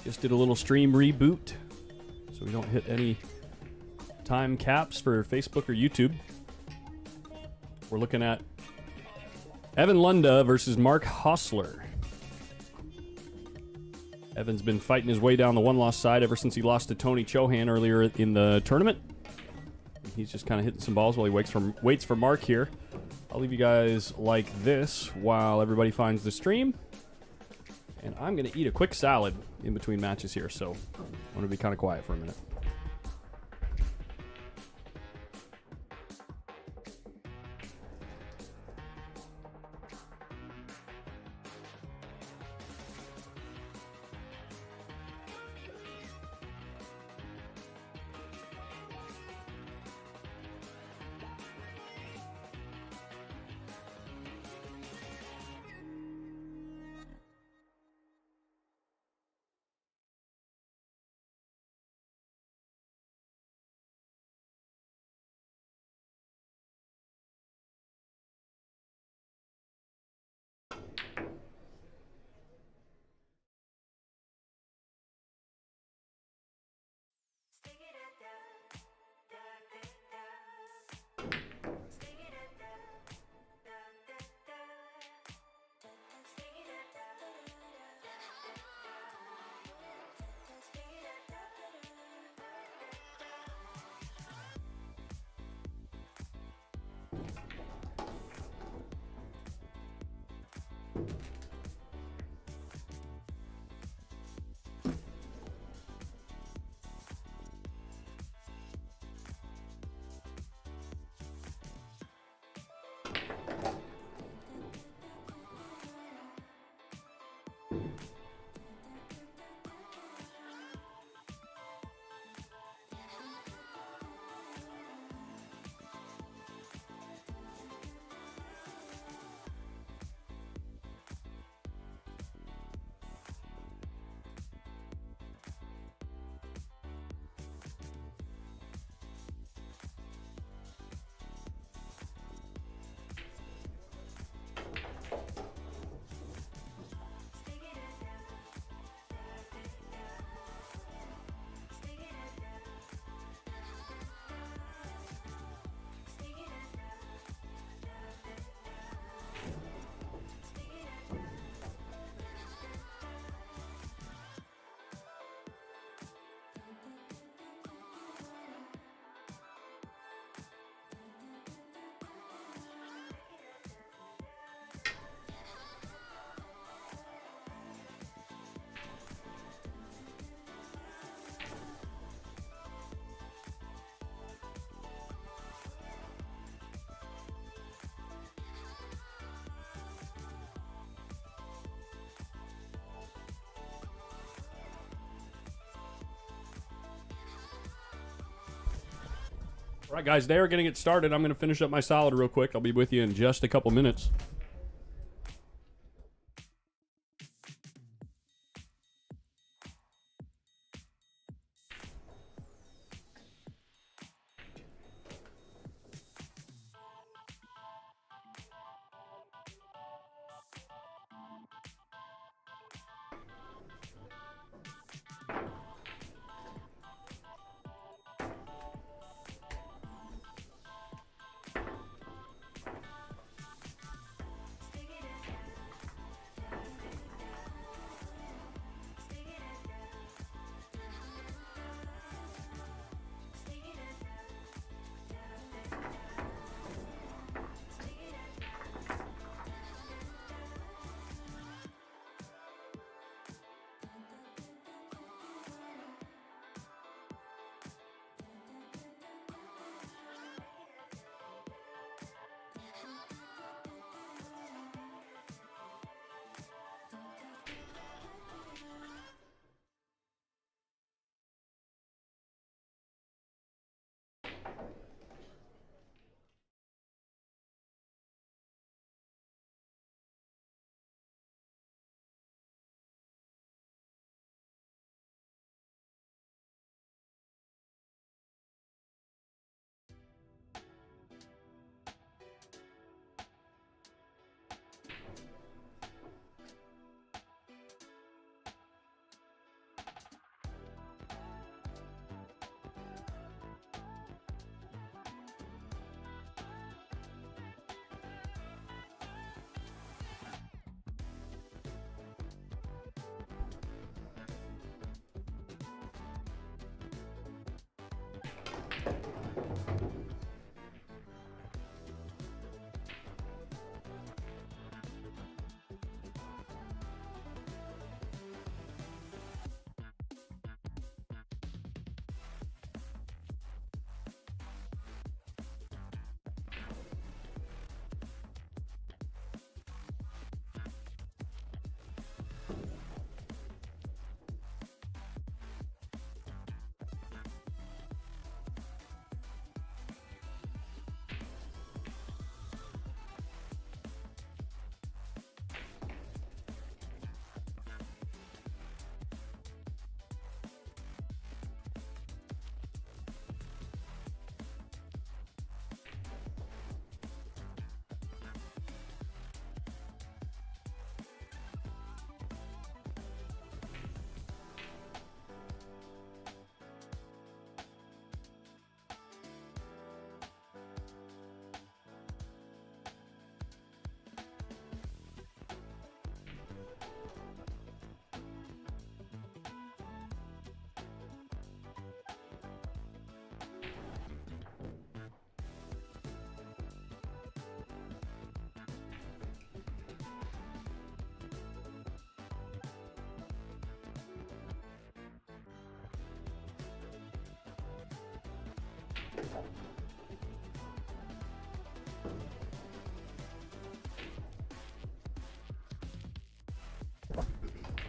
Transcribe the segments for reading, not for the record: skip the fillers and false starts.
Just did a little stream reboot so we don't hit any time caps for Facebook or YouTube. We're looking at Evan Lunda versus Mark Hostler. Evan's been fighting his way down the one-loss side ever since he lost to Tony CHOHAN earlier in the tournament. He's just kind of hitting some balls while he waits for Mark here. I'll leave you guys like this while everybody finds the stream. And I'm going to eat a quick salad in between matches here, so I'm going to be kind of quiet for a minute. All right, guys, they are going to get started. I'm going to finish up my salad real quick. I'll be with you in just a couple minutes.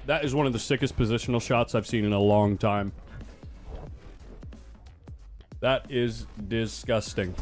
That is one of the sickest positional shots I've seen in a long time. That is disgusting.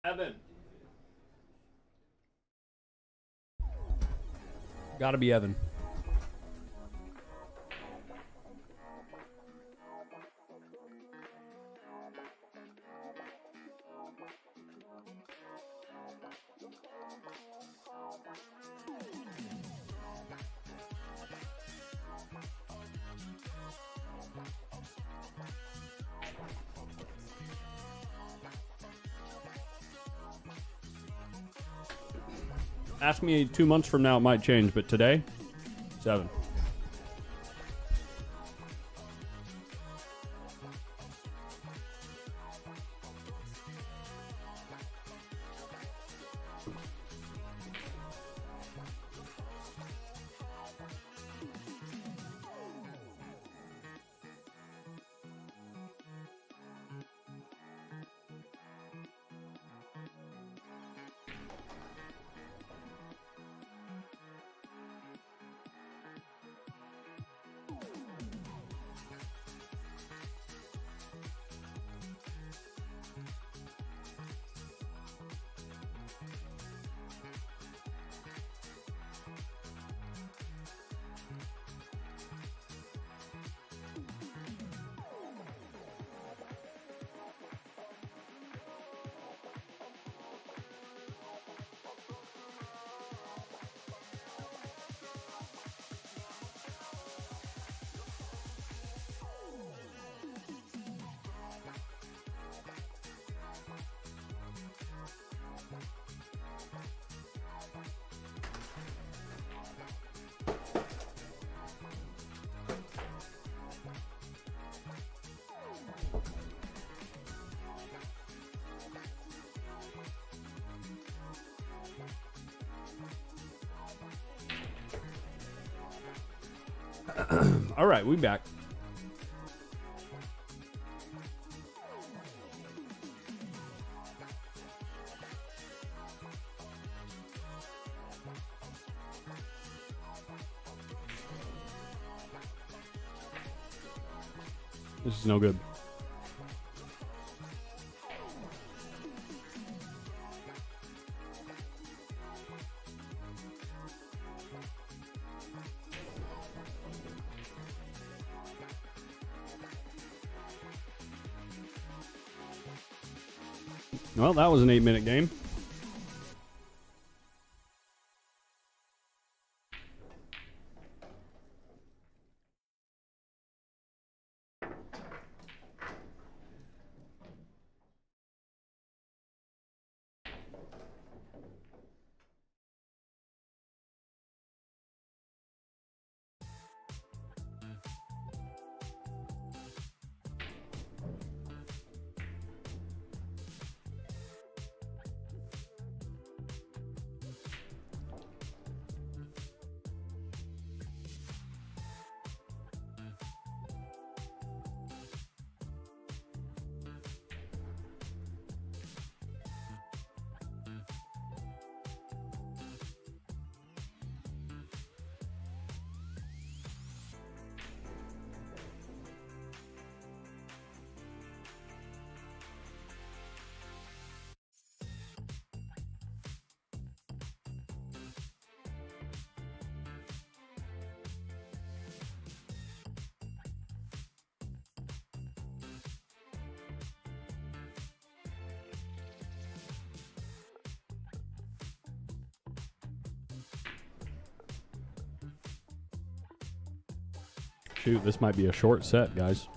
Evan. Gotta be Evan. Ask me 2 months from now, it might change, but today, 7. All right, we back. This is no good. Well, that was an 8-minute game. Shoot, this might be a short set, guys.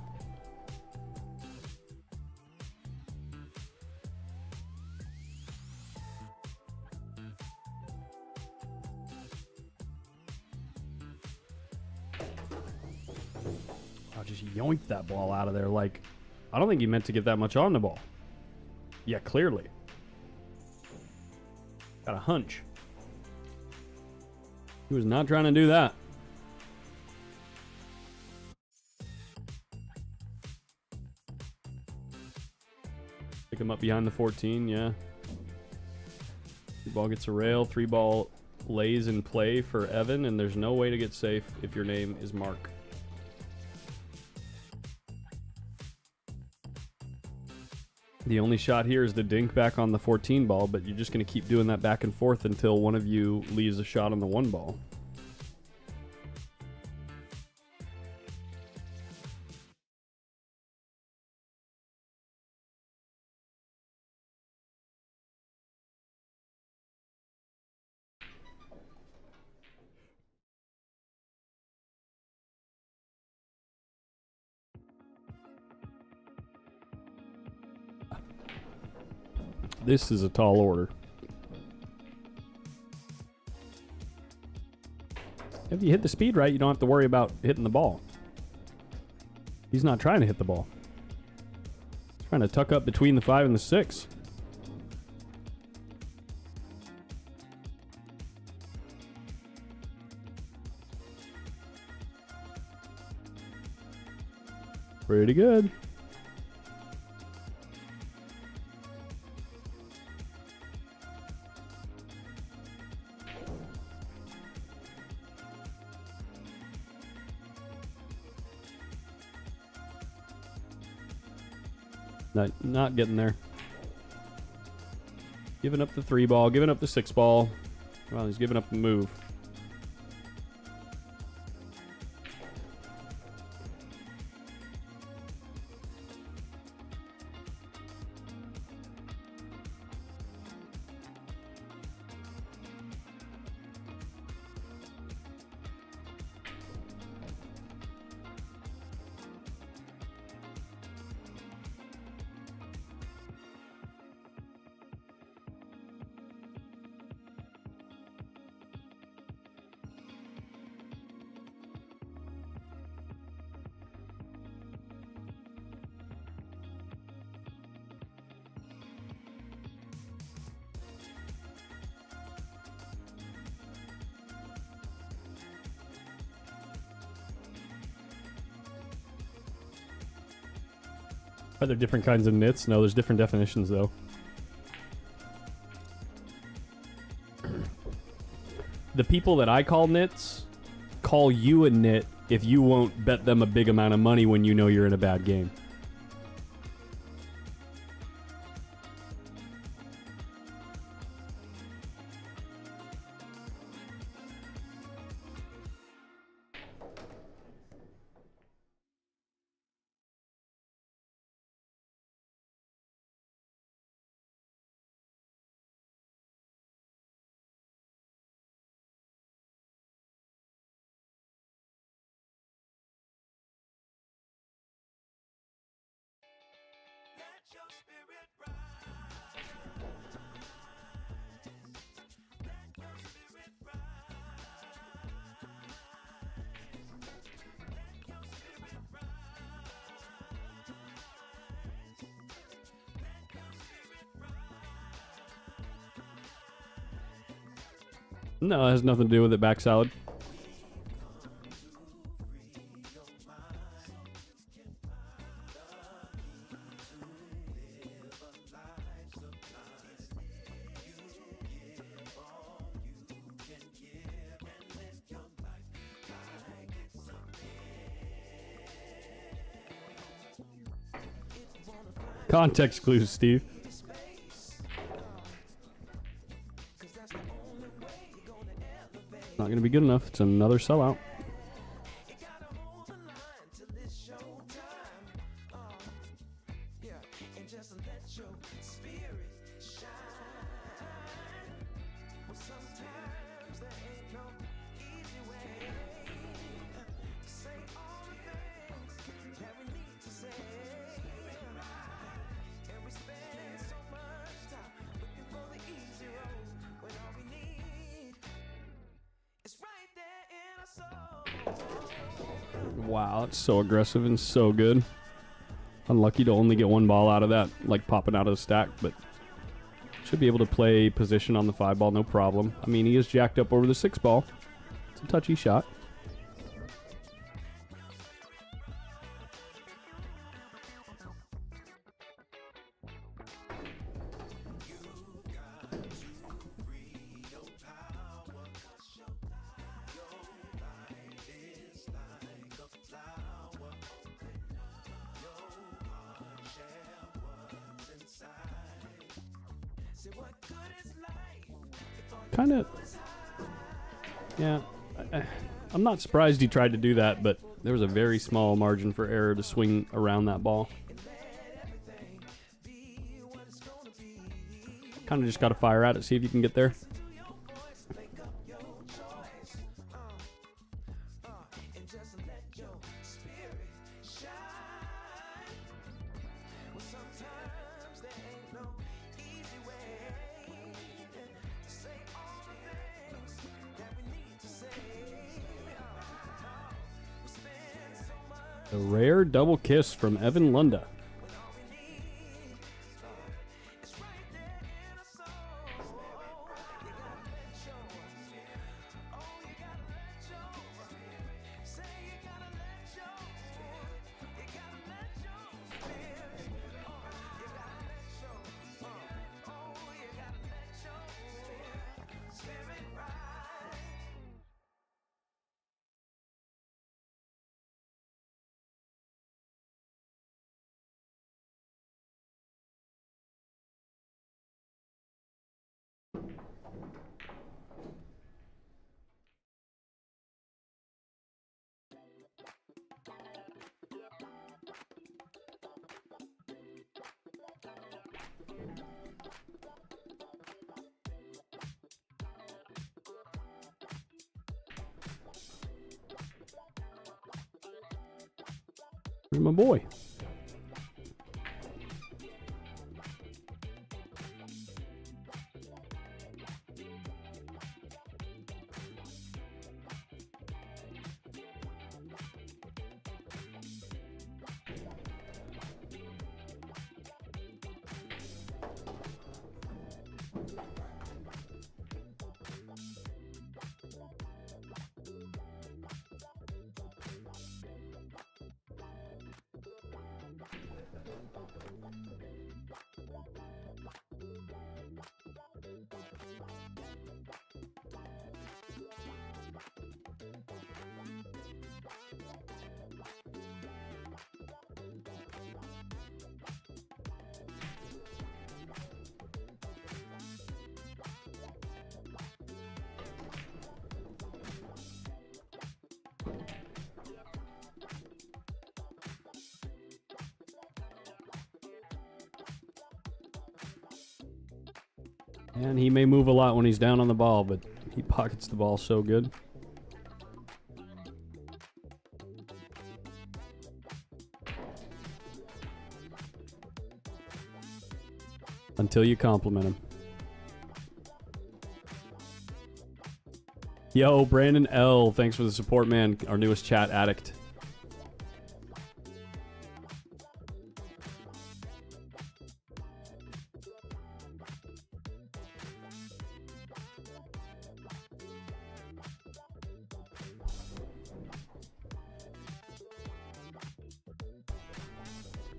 I just yoinked that ball out of there. Like, I don't think he meant to get that much on the ball. Yeah, clearly. Got a hunch. He was not trying to do that. Pick him up behind the 14, yeah. 3-ball gets a rail, 3-ball lays in play for Evan, and there's no way to get safe if your name is Mark. The only shot here is the dink back on the 14 ball, but you're just going to keep doing that back and forth until one of you leaves a shot on the 1 ball. This is a tall order. If you hit the speed right, you don't have to worry about hitting the ball. He's not trying to hit the ball. He's trying to tuck up between the 5 and the 6. Pretty good. Not getting there. Giving up the 3-ball, giving up the 6-ball. Well, he's giving up the move. Are there different kinds of nits? No, there's different definitions, though. The people that I call nits call you a nit if you won't bet them a big amount of money when you know you're in a bad game. No, it has nothing to do with it, back salad. Context clues, Steve. Not going to be good enough. It's another sellout. Wow, it's so aggressive and so good. Unlucky to only get one ball out of that, like popping out of the stack, but should be able to play position on the 5 ball, no problem. I mean, he is jacked up over the 6 ball. It's a touchy shot. Kind of, yeah, I'm not surprised he tried to do that, but there was a very small margin for error to swing around that ball. Kind of just got to fire at it, see if you can get there. A rare double kiss from Evan Lunda. Where's my boy? And he may move a lot when he's down on the ball, but he pockets the ball so good. Until you compliment him. Yo, Brandon L. Thanks for the support, man. Our newest chat addict.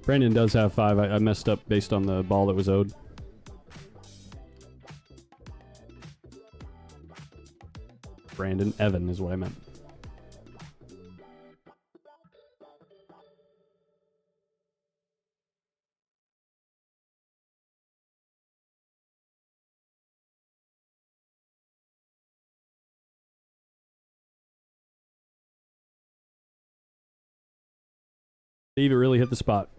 Brandon does have 5. I messed up based on the ball that was owed. Brandon Evan is what I meant. Steve, it really hit the spot.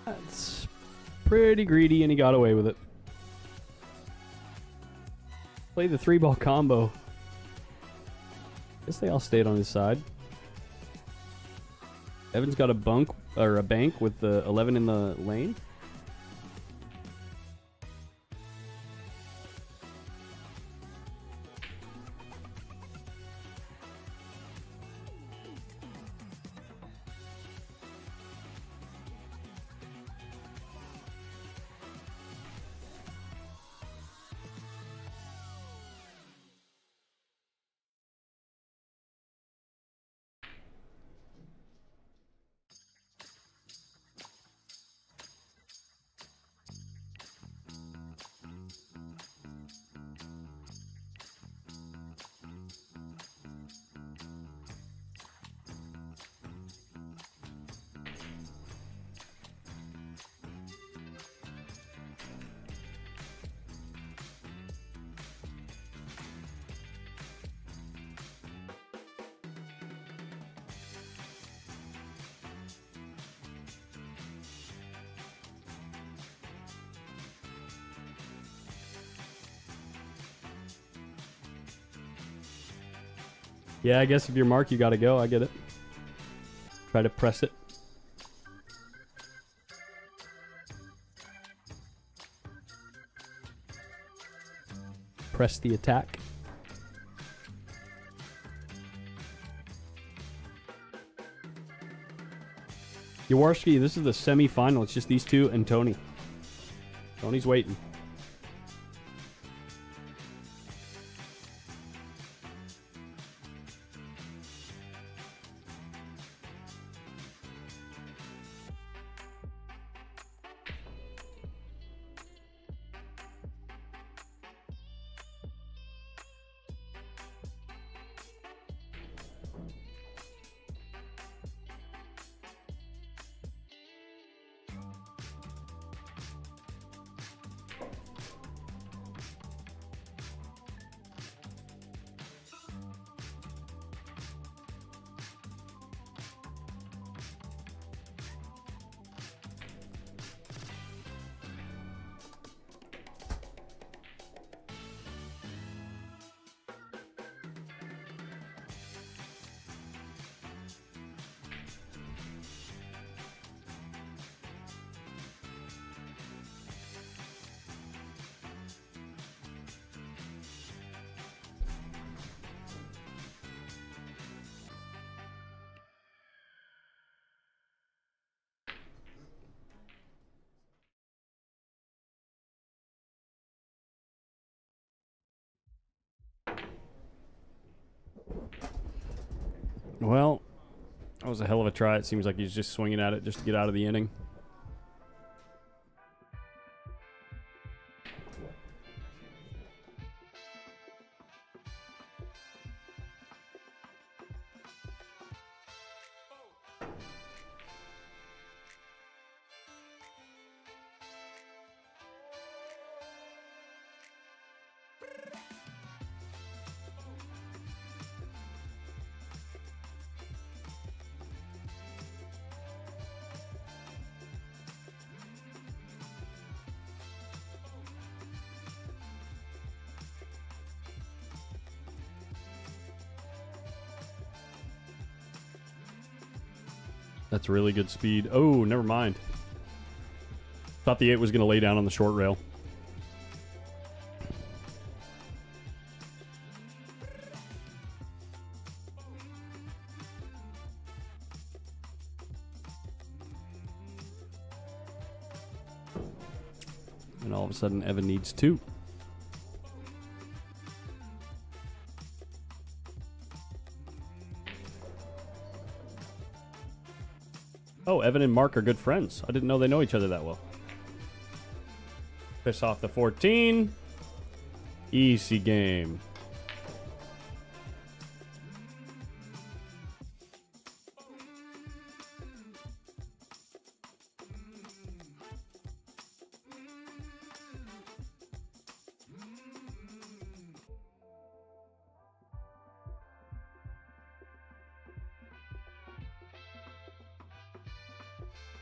That's pretty greedy, and he got away with it. Play the 3-ball combo. Guess they all stayed on his side. Evan's got a bunk or a bank with the 11 in the lane. Yeah, I guess if you're Mark, you gotta go. I get it. Try to press it. Press the attack. Yawarski, this is the semi-final. It's just these two and Tony. Tony's waiting. Well, that was a hell of a try. It seems like he's just swinging at it just to get out of the inning. That's really good speed. Oh, never mind. Thought the 8 was going to lay down on the short rail. And all of a sudden, Evan needs 2. Oh, Evan and Mark are good friends. I didn't know they know each other that well. Piss off the 14. Easy game.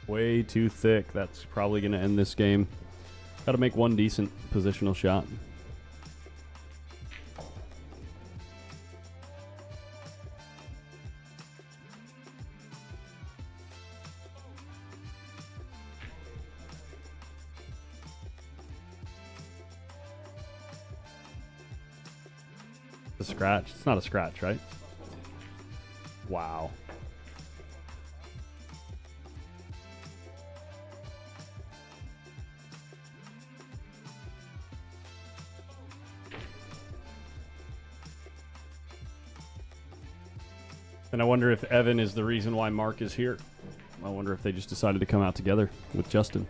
Way too thick. That's probably going to end this game. Got to make one decent positional shot. A scratch? It's not a scratch, right? Wow. And I wonder if Evan is the reason why Mark is here. I wonder if they just decided to come out together with Justin.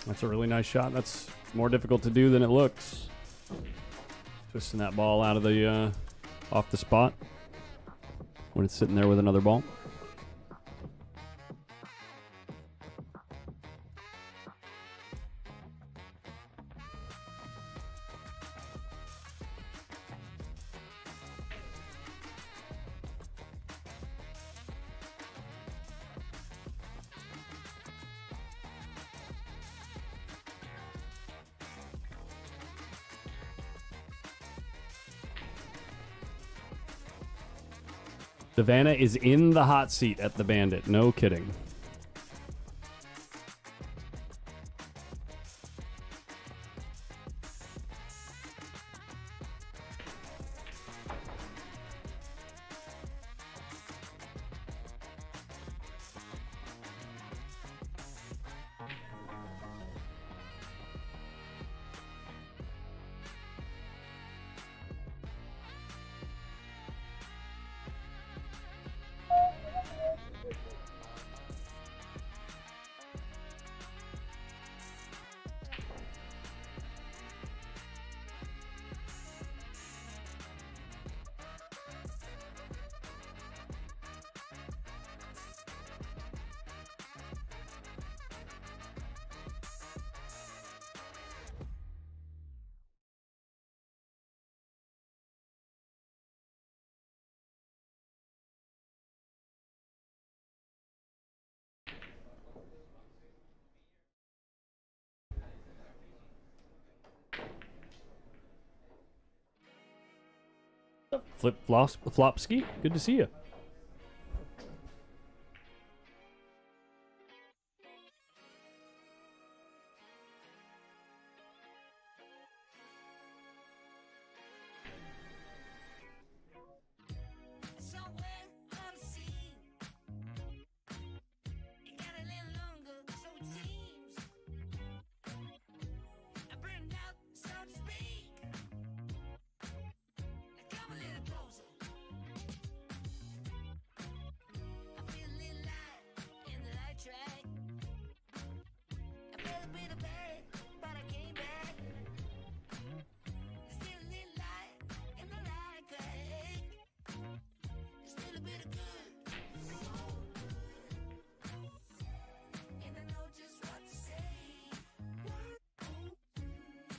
That's a really nice shot. That's more difficult to do than it looks. Twisting that ball out of the off the spot when it's sitting there with another ball. Savannah is in the hot seat at the Bandit. No kidding. Flip Flopski, good to see you.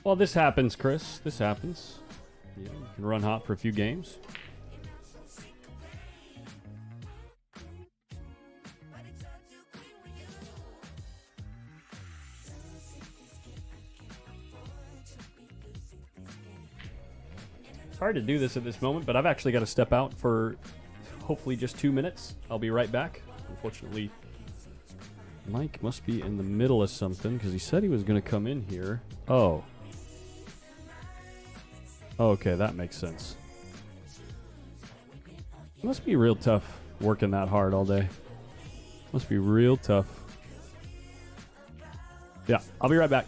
Well, this happens, Chris. This happens. Yeah, you can run hot for a few games. It's hard to do this at this moment, but I've actually got to step out for hopefully just 2 minutes. I'll be right back. Unfortunately, Mike must be in the middle of something because he said he was going to come in here. Oh. Okay, that makes sense. Must be real tough working that hard all day. Must be real tough. Yeah, I'll be right back.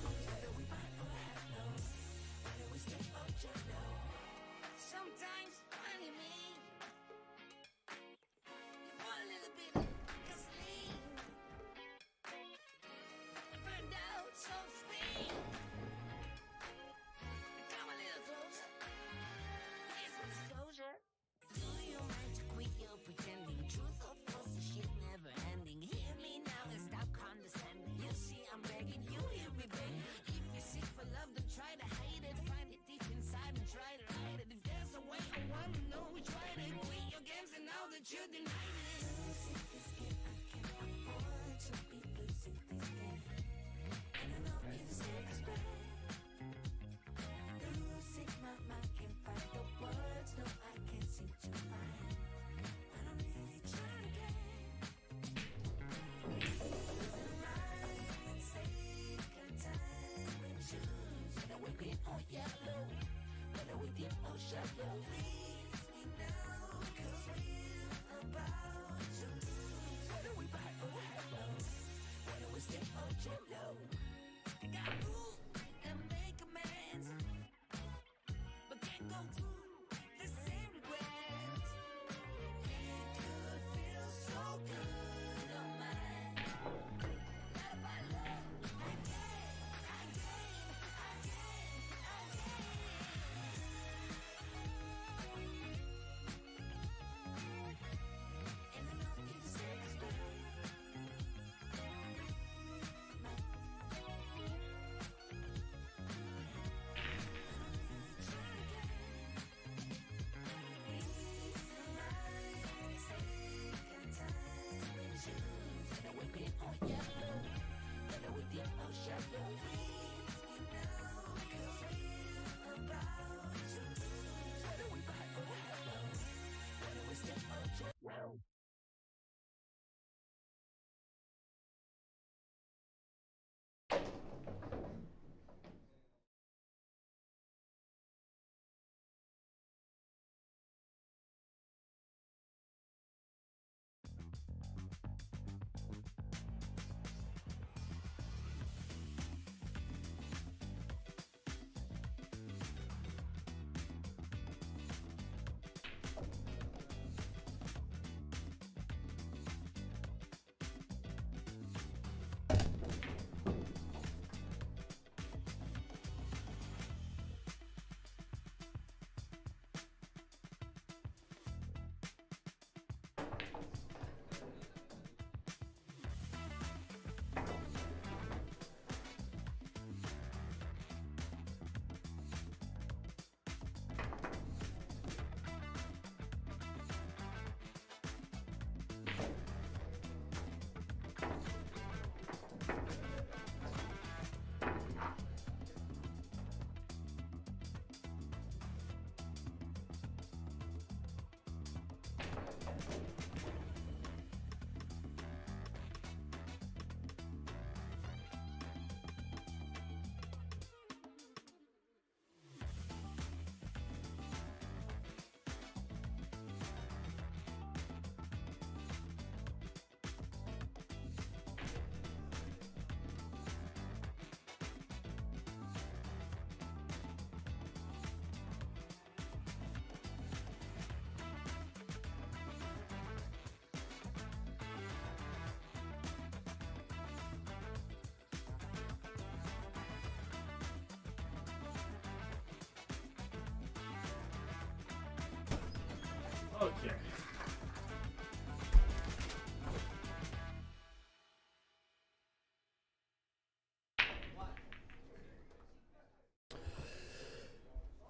Okay.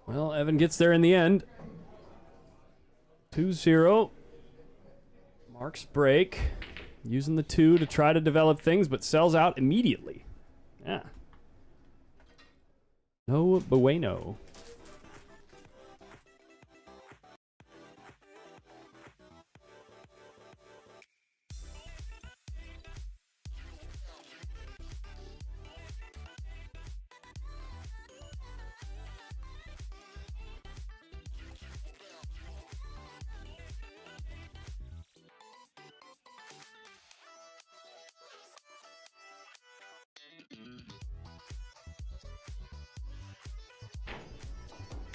Well, Evan gets there in the end. 2-0. Mark's break. Using the 2 to try to develop things, but sells out immediately. Yeah. No bueno.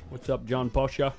What's up, John Posha?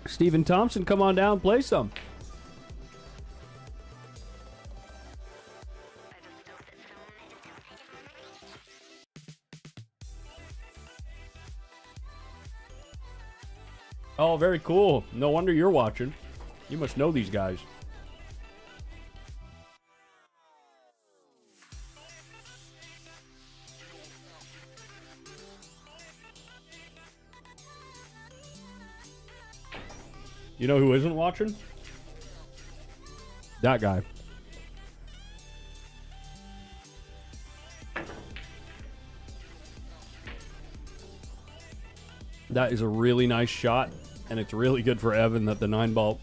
Stephen Thompson, come on down, play some. Oh, very cool. No wonder you're watching. You must know these guys. You know who isn't watching? That guy. That is a really nice shot, and it's really good for Evan that the 9-ball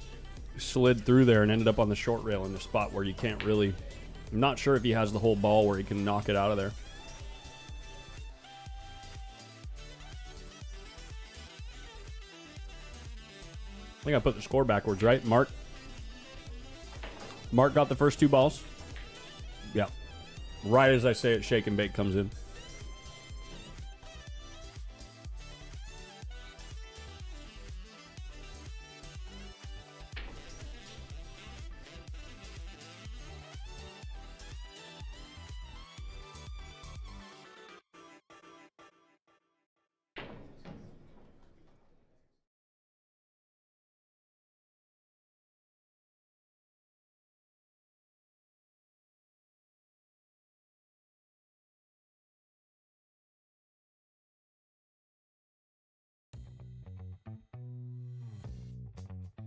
slid through there and ended up on the short rail in the spot where you can't really... I'm not sure if he has the whole ball where he can knock it out of there. I think I put the score backwards, right? Mark got the first 2 balls. Yeah. Right as I say it, Shake and Bake comes in.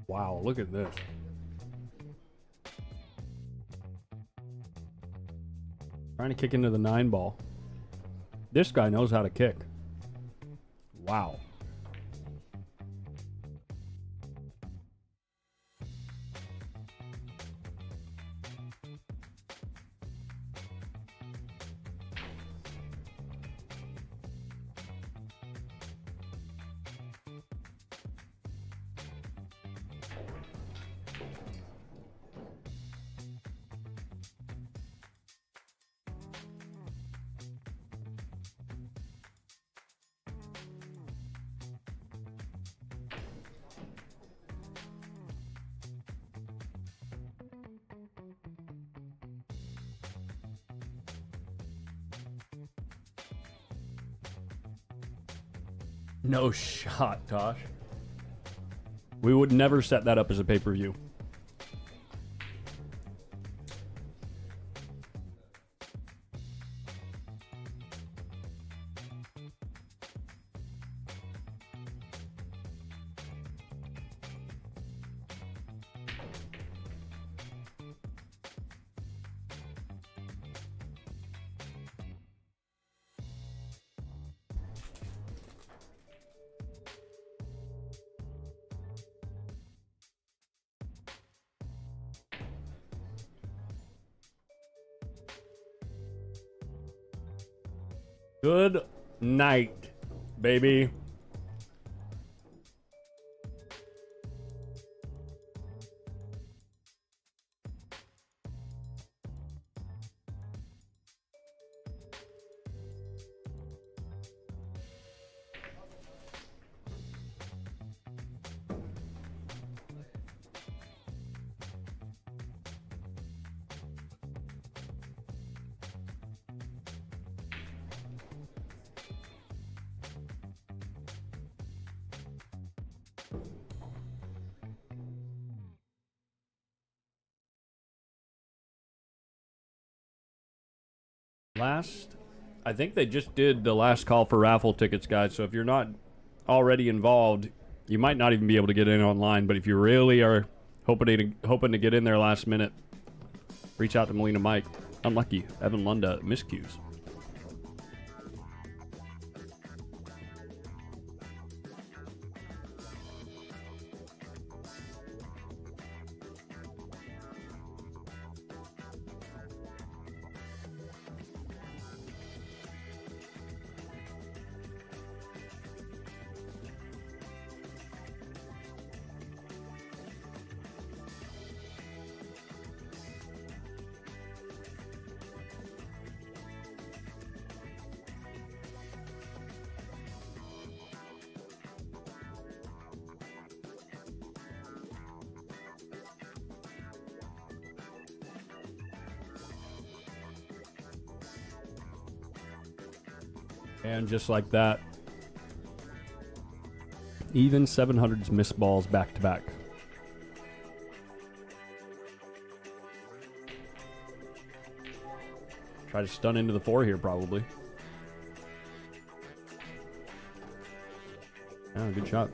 Wow, look at this. Trying to kick into the 9-ball. This guy knows how to kick. Wow. No shot, Tosh. We would never set that up as a pay-per-view. Good night, baby. I think they just did the last call for raffle tickets, guys. So if you're not already involved, you might not even be able to get in online. But if you really are hoping to get in there last minute, reach out to Molina Mike. Unlucky. Evan Lunda, miscues. And just like that, even 700s miss balls back to back. Try to stun into the 4 here, probably. Yeah, good shot.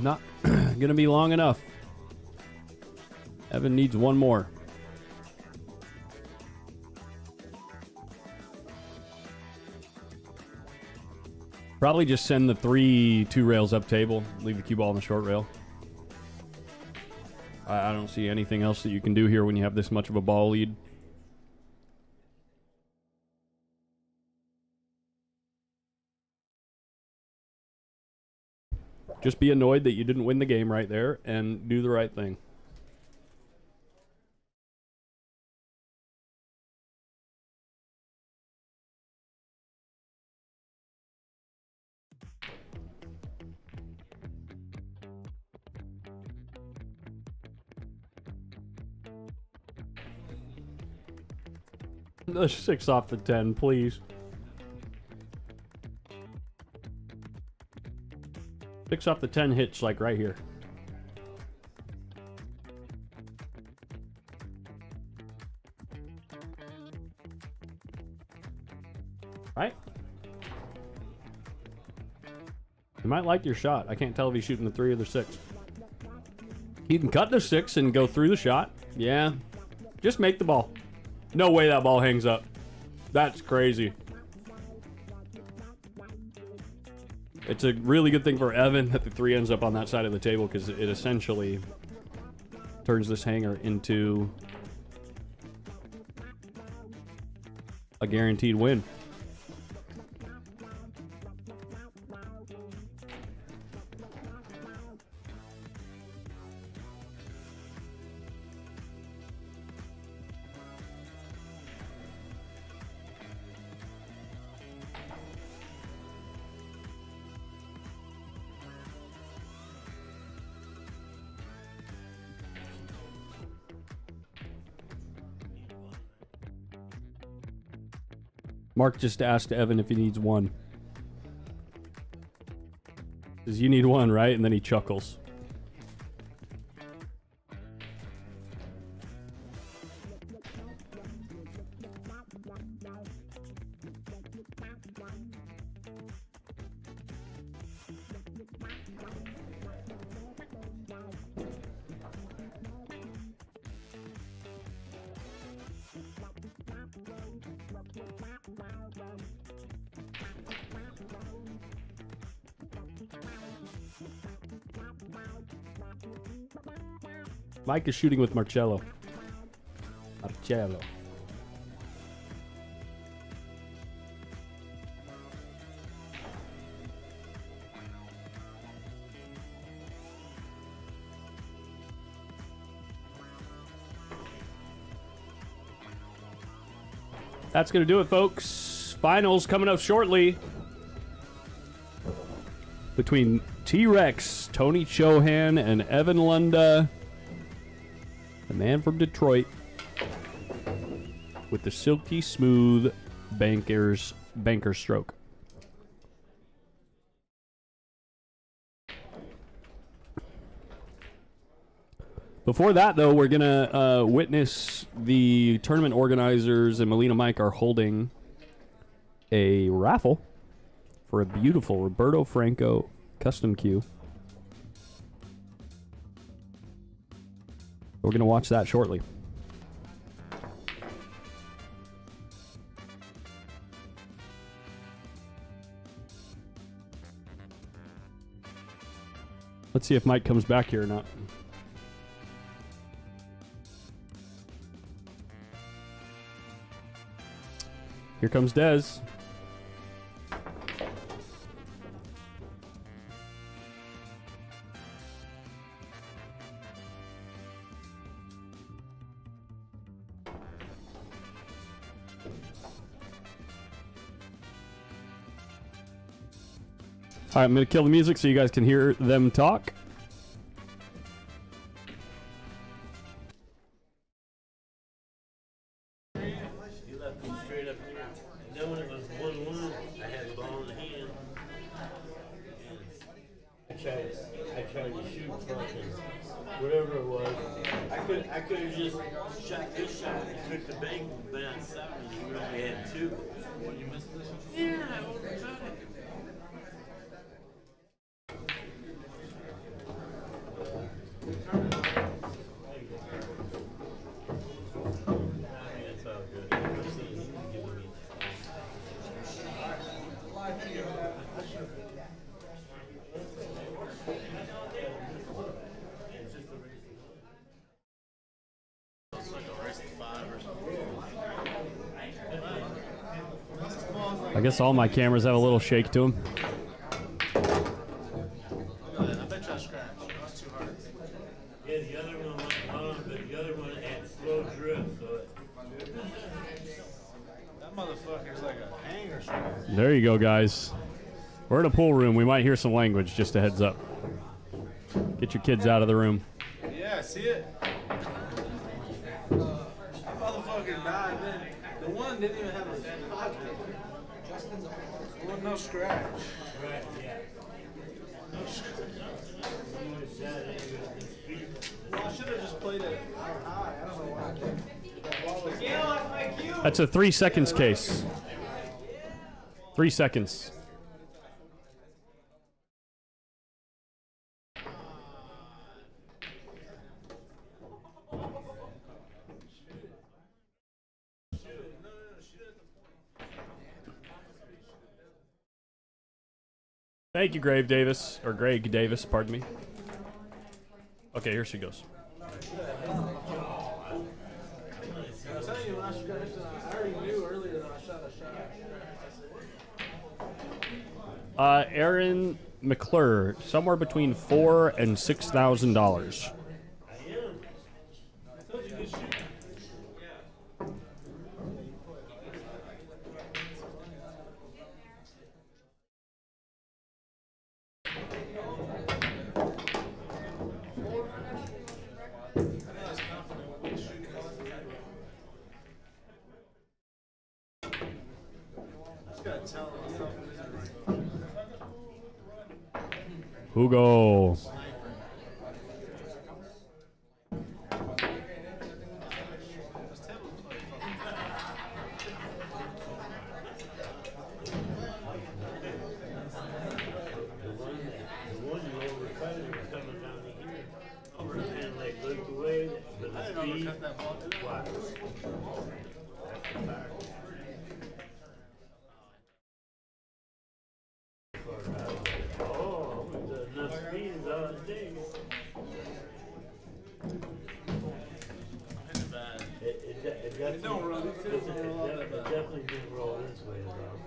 Not gonna be long enough. Evan needs one more. Probably just send the 3 2 rails up table. Leave the cue ball on the short rail. I don't see anything else that you can do here when you have this much of a ball lead. Just be annoyed that you didn't win the game right there and do the right thing. The 6 off the 10, please. 6 off the 10 hits like right here. Right? You might like your shot. I can't tell if he's shooting the 3 or the 6. He can cut the 6 and go through the shot. Yeah. Just make the ball. No way that ball hangs up. That's crazy. It's a really good thing for Evan that the 3 ends up on that side of the table, because it essentially turns this hanger into a guaranteed win. Mark just asked Evan if he needs one. Says, you need one, right? And then he chuckles. Mike is shooting with Marcello. Marcello. That's going to do it, folks. Finals coming up shortly. Between T-Rex, Tony CHOHAN, and Evan LUNDA. The man from Detroit. With the silky smooth banker stroke. Before that, though, we're going to witness the tournament organizers and Molina Mike are holding a raffle for a beautiful Roberto Franco custom cue. We're going to watch that shortly. Let's see if Mike comes back here or not. Here comes Dez. All right, I'm going to kill the music so you guys can hear them talk. You left me straight up here. And then when it was 1-1, I had the ball in the hand. And I tried to shoot fucking whatever it was. I could have just shot this shot and took the bank and been on 7 and you would only had 2. When you missed this? Yeah, I overshot it. I guess all my cameras have a little shake to them. I bet you I scratched. That's too hard. Yeah, the other one went on, but the other one had slow drift, so that motherfucker's like a hanger scratch. There you go, guys. We're in a pool room. We might hear some language, just a heads up. Get your kids out of the room. Yeah, see it? That motherfucker died, man. The one didn't even have a project. There was no scratch. Right, yeah. No scratch. Well, I should have just played it high. I don't know why. That's a 3 seconds case. 3 seconds. Thank you, Greg Davis, pardon me. Okay, here she goes. I'll tell you, when I scratched, I already knew earlier that I shot a shot. Aaron McClure, somewhere between $4,000 and $6,000. Hugo. It don't roll. It definitely didn't roll this way, though.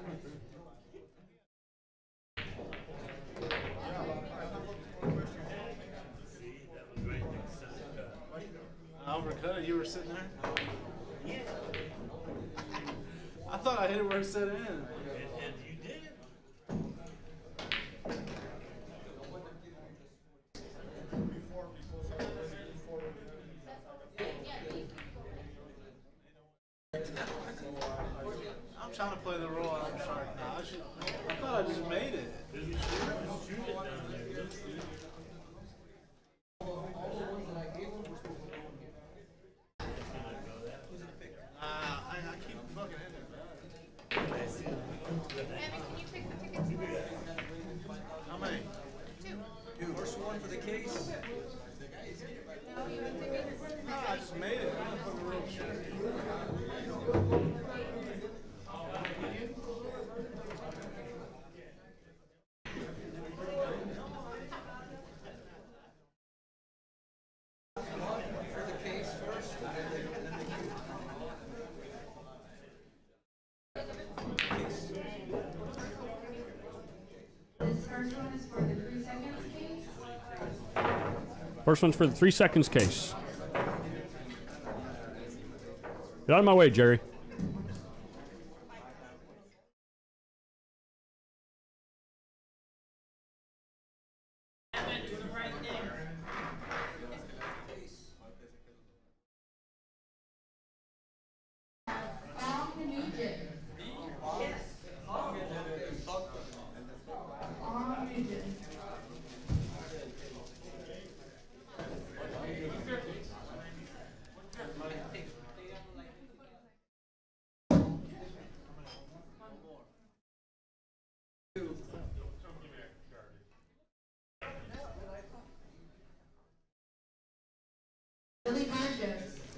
Overcut, you were sitting there? Yeah. I thought I hit it where it set in. And you did. I'm trying to play the role I'm sharp now. I thought I just made it. I keep fucking hitting it. How many? Two. First one for the case. No, I just made it. I'm gonna put the real shit. First one's for the 3 seconds case. Get out of my way, Jerry.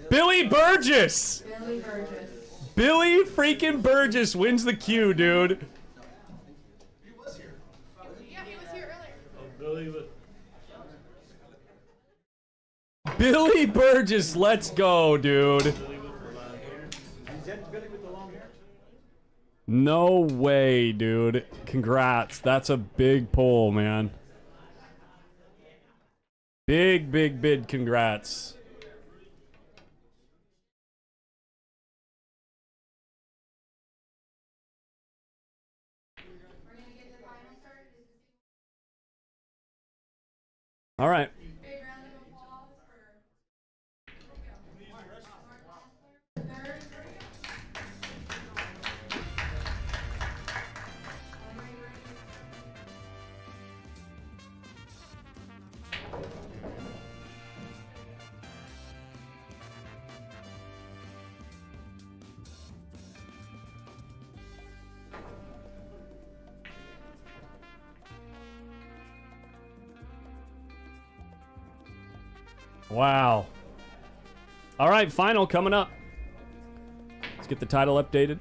Billy Burgess! Billy Burgess. Billy freaking Burgess wins the queue, dude. He was here. Yeah, he was here earlier. Oh, Billy with. Billy Burgess, let's go, dude. Billy with the long hair. Is that Billy with the long hair? No way, dude. Congrats. That's a big pull, man. Big, big, big congrats. All right. Big round of applause for third. Wow. All right, final coming up. Let's get the title updated.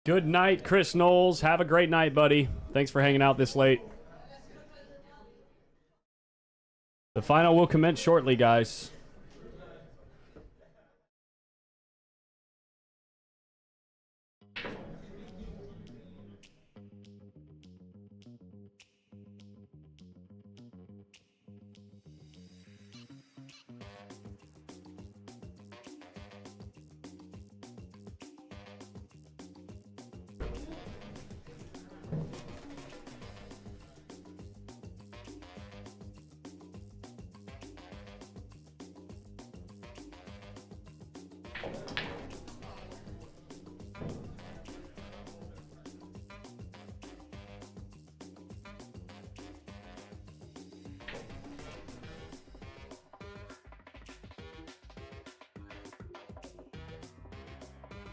Good night, Chris Knowles. Have a great night, buddy. Thanks for hanging out this late. The final will commence shortly, guys.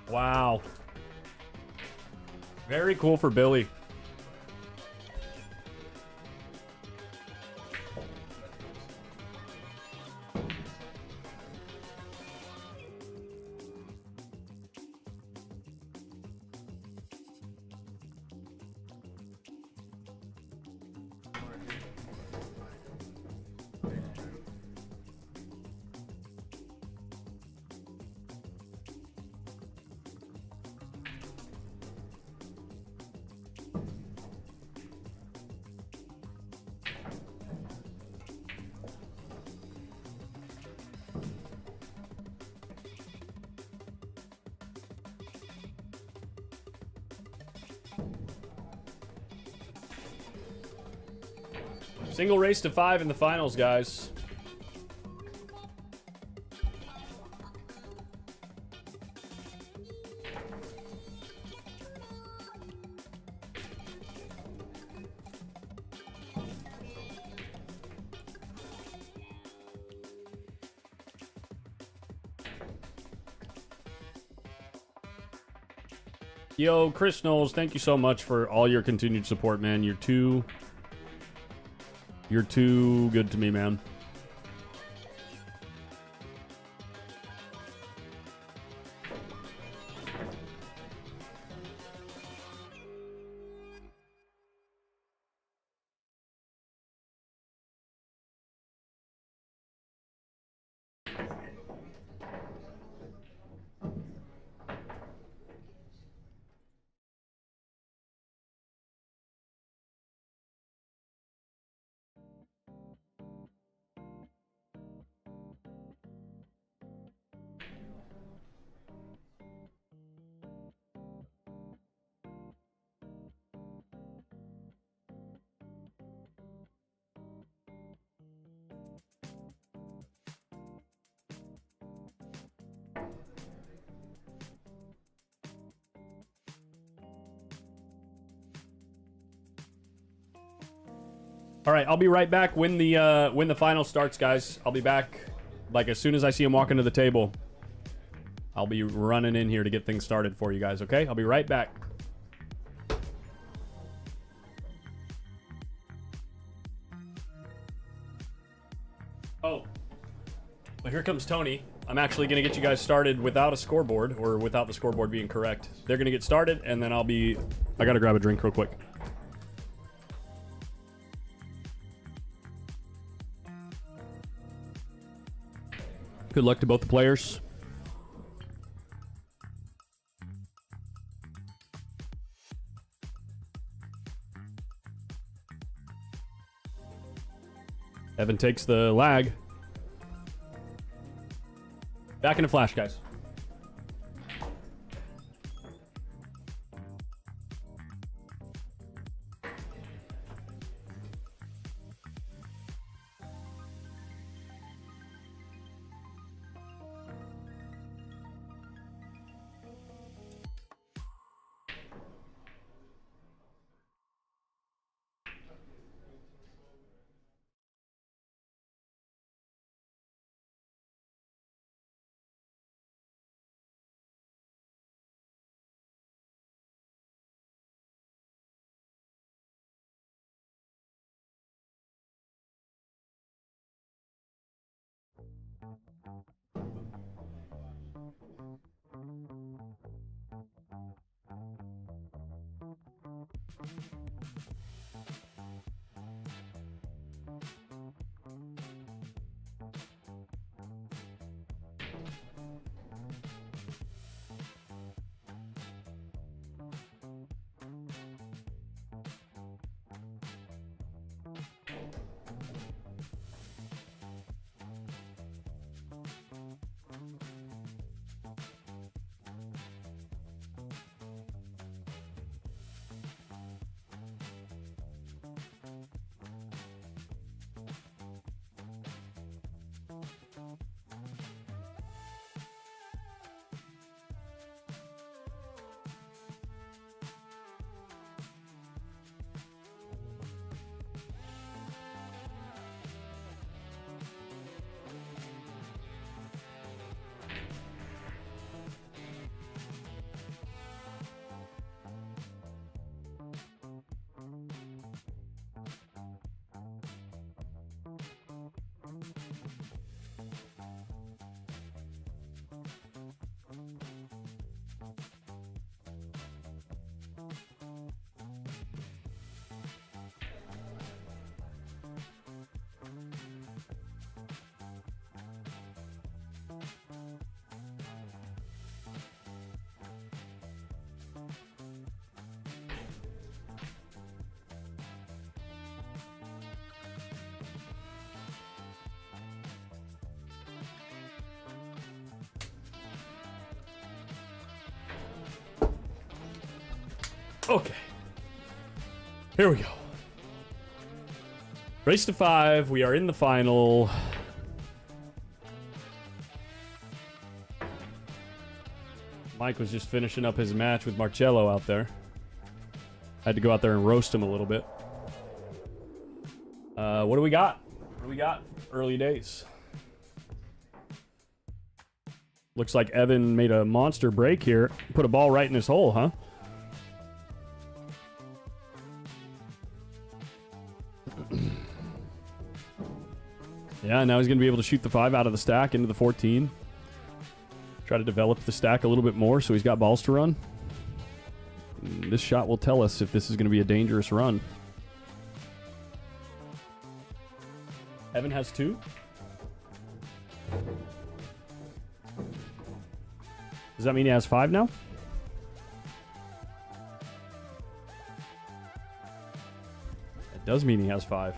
Wow. Very cool for Billy. Single race to 5 in the finals, guys. Yo, Chris Knowles, thank you so much for all your continued support, man. You're too good to me, man. All right, I'll be right back when the final starts, guys. I'll be back like as soon as I see him walk into the table. I'll be running in here to get things started for you guys, okay? I'll be right back. Oh, well, here comes Tony. I'm actually going to get you guys started without a scoreboard, or without the scoreboard being correct. They're going to get started, and then I got to grab a drink real quick. Good luck to both the players. Evan takes the lag. Back in a flash, guys. Okay. Here we go. Race to 5. We are in the final. Mike was just finishing up his match with Marcello out there. Had to go out there and roast him a little bit. What do we got? What do we got? Early days. Looks like Evan made a monster break here. Put a ball right in his hole, huh? Yeah, now he's going to be able to shoot the 5 out of the stack into the 14. Try to develop the stack a little bit more so he's got balls to run. And this shot will tell us if this is going to be a dangerous run. Evan has 2. Does that mean he has 5 now? It does mean he has 5.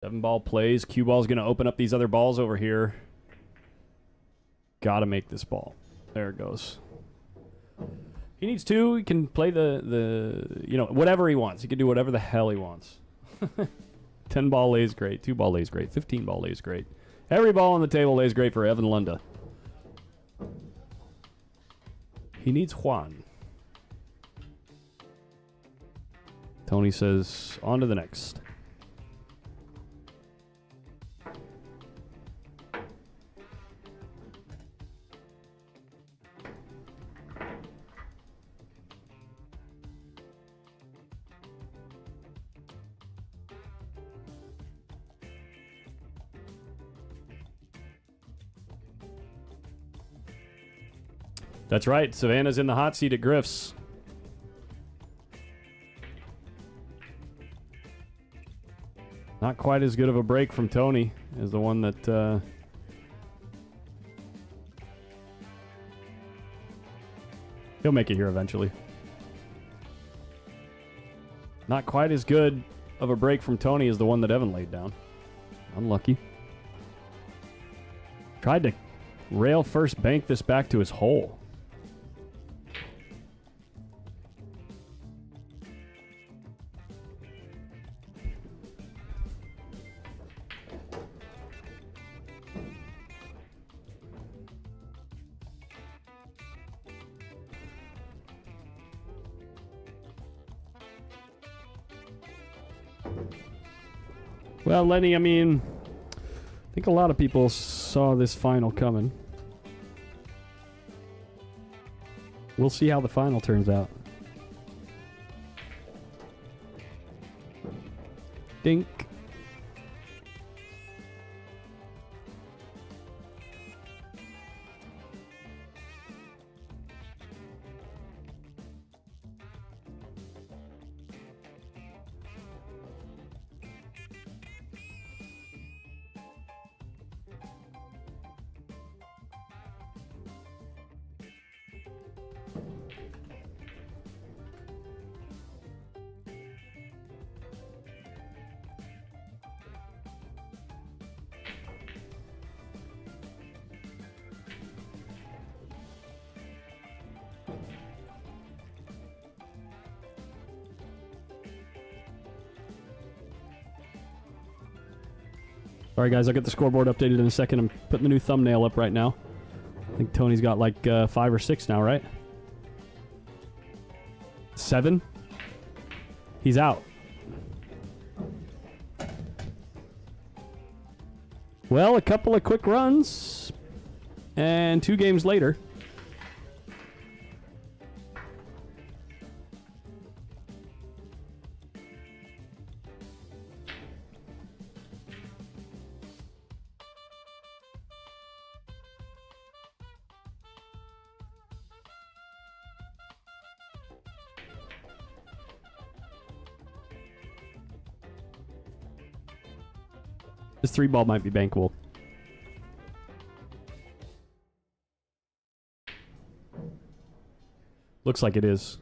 Seven ball plays. Cue ball's going to open up these other balls over here. Got to make this ball. There it goes. He needs 2. He can play the whatever he wants. He can do whatever the hell he wants. 10 ball lays great. 2 ball lays great. 15 ball lays great. Every ball on the table lays great for Evan Lunda. He needs Juan. Tony says, on to the next. That's right. Savannah's in the hot seat at Griff's. Not quite as good of a break from Tony as the one that... He'll make it here eventually. Not quite as good of a break from Tony as the one that Evan laid down. Unlucky. Tried to rail first bank this back to his hole. Well, Lenny, I mean, I think a lot of people saw this final coming. We'll see how the final turns out. Dink. All right, guys, I'll get the scoreboard updated in a second. I'm putting the new thumbnail up right now. I think Tony's got like 5 or 6 now, right? 7? He's out. Well, a couple of quick runs, and 2 games later. This 3-ball might be bankable. Looks like it is.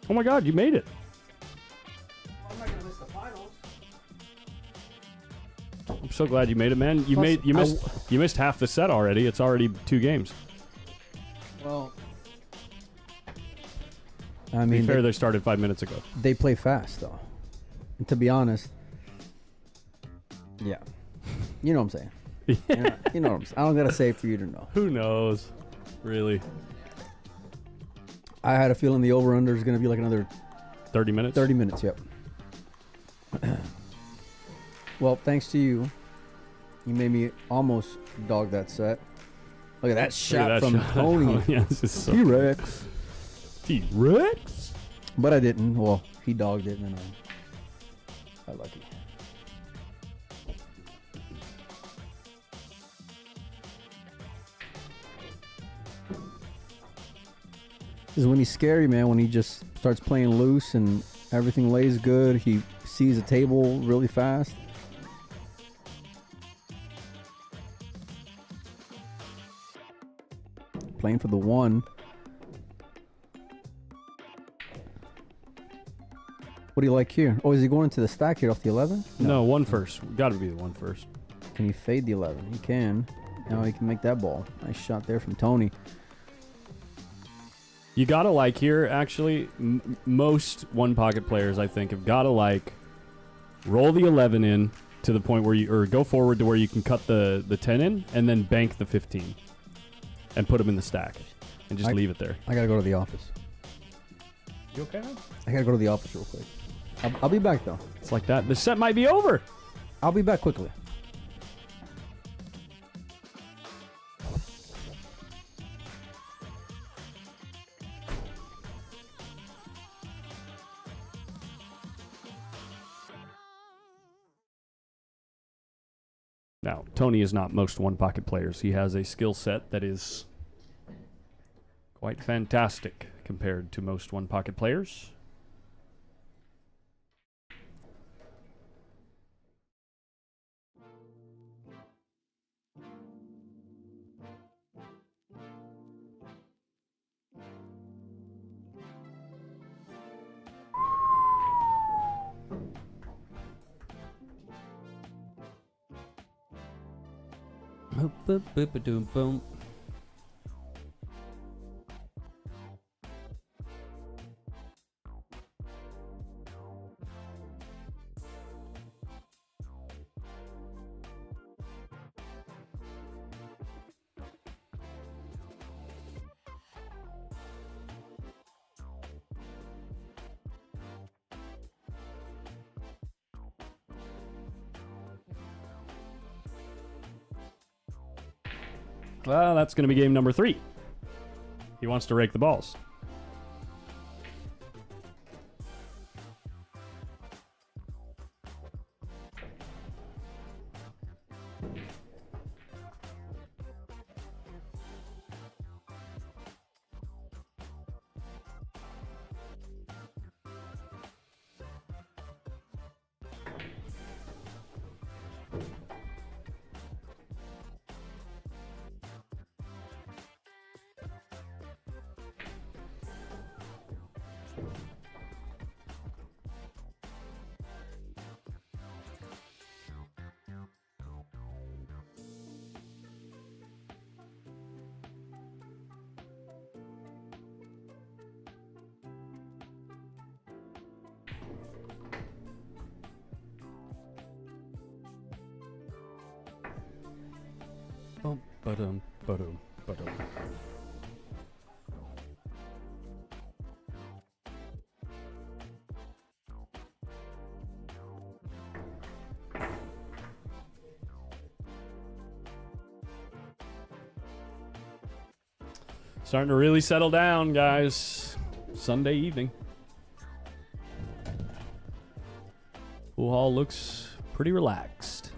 Oh my God, you made it. I'm not gonna miss the finals. I'm so glad you made it, man. You missed half the set already. It's already 2 games. Well, I To be mean, fair, they started 5 minutes ago. they play fast though. And to be honest, yeah, you know what I'm saying. You know what I'm saying. I don't gotta say it for you to know. Who knows? Really? I had a feeling the over/under is gonna be like another 30 minutes? 30 minutes. Yep. Well, thanks to you, you made me almost dog that set. Look at that shot from Tony. Oh, yeah, this is so T-Rex. T-Rex? But I didn't. Well, he dogged it, and then I got lucky. This is when he's scary, man. When he just starts playing loose and everything lays good. He sees a table really fast. Playing for the 1. What do you like here? Oh, is he going into the stack here off the 11? No, 1 first. Got to be the 1 first. Can he fade the 11? He can. Now he can make that ball. Nice shot there from Tony. You got to like here, actually, most 1 pocket players, I think, have got to like roll the 11 in to the point where you, or go forward to where you can cut the 10 in and then bank the 15 and put them in the stack and just leave it there. I gotta go to the office. You okay, man? I gotta go to the office real quick. I'll be back though. It's like that. The set might be over. I'll be back quickly. Now, Tony is not most 1 pocket players. He has a skill set that is quite fantastic compared to most 1 pocket players. Boom. Well, that's going to be game number 3. He wants to rake the balls. Ba-dum, ba-dum, ba-dum. Starting to really settle down, guys. Sunday evening. Pool hall looks pretty relaxed.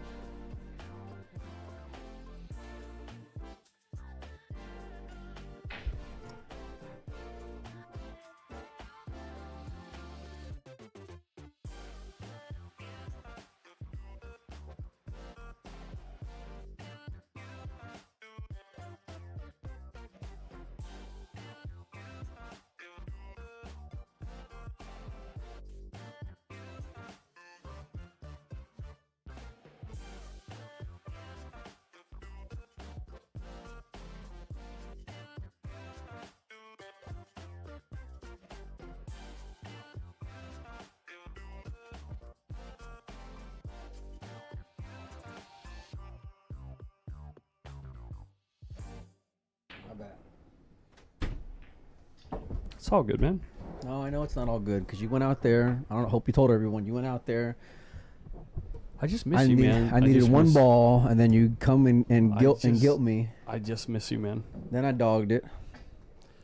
It's all good, man. No, I know it's not all good because you went out there. I don't hope you told everyone you went out there. I just miss you, man. I needed just one miss- ball, and then you come and guilt me. I just miss you, man. Then I dogged it.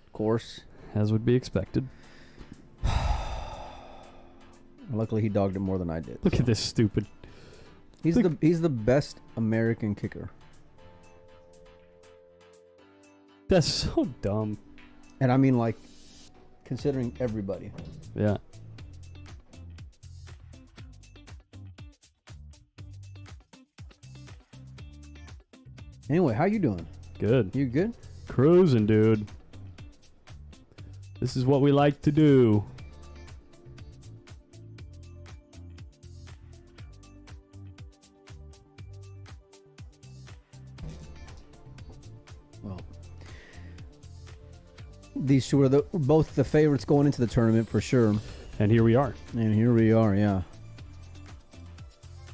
Of course. As would be expected. Luckily, he dogged it more than I did. Look at this stupid. He's the best American kicker. That's so dumb. And I mean, like, considering everybody. Yeah. Anyway, how you doing? Good. You good? Cruising, dude. This is what we like to do. Well, these two are both the favorites going into the tournament for sure. And here we are. And here we are, yeah.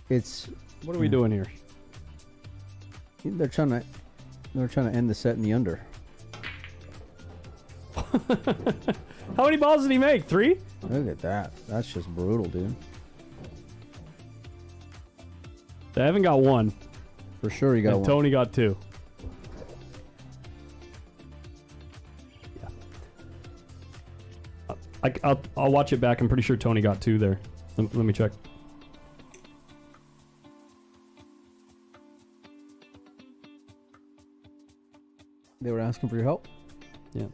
It's What are we doing here? they're trying to end the set in the under. How many balls did he make? 3? Look at that. That's just brutal, dude. Evan got 1. For sure, you got And one. Tony got 2. Yeah. I'll watch it back. I'm pretty sure Tony got 2 there. Let me check. They were asking for your help. Yeah.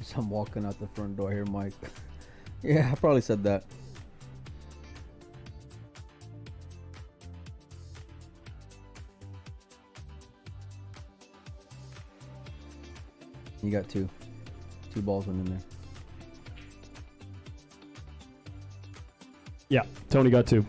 So I'm walking out the front door here, Mike. Yeah, I probably said that. You got 2. 2 balls went in there. Yeah, Tony got 2.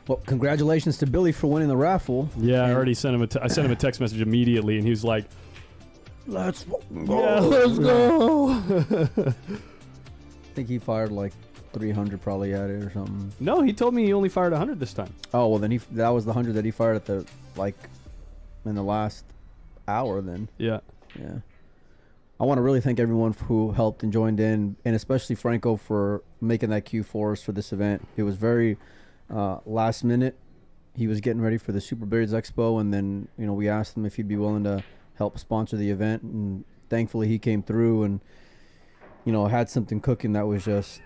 Well, congratulations to Billy for winning the raffle. Yeah, I already sent him I sent him a text message immediately, and he was like, Let's go. "Yeah, let's go." I think he fired like 300 probably at it or something. No, he told me he only fired 100 this time. Oh, well, then that was the 100 that he fired at the, like, in the last hour then. Yeah. Yeah. I want to really thank everyone who helped and joined in, and especially Franco for making that queue for us for this event. It was very last minute. He was getting ready for the Super Billiards Expo, and then, you know, we asked him if he'd be willing to help sponsor the event, and thankfully he came through and, you know, had something cooking that was just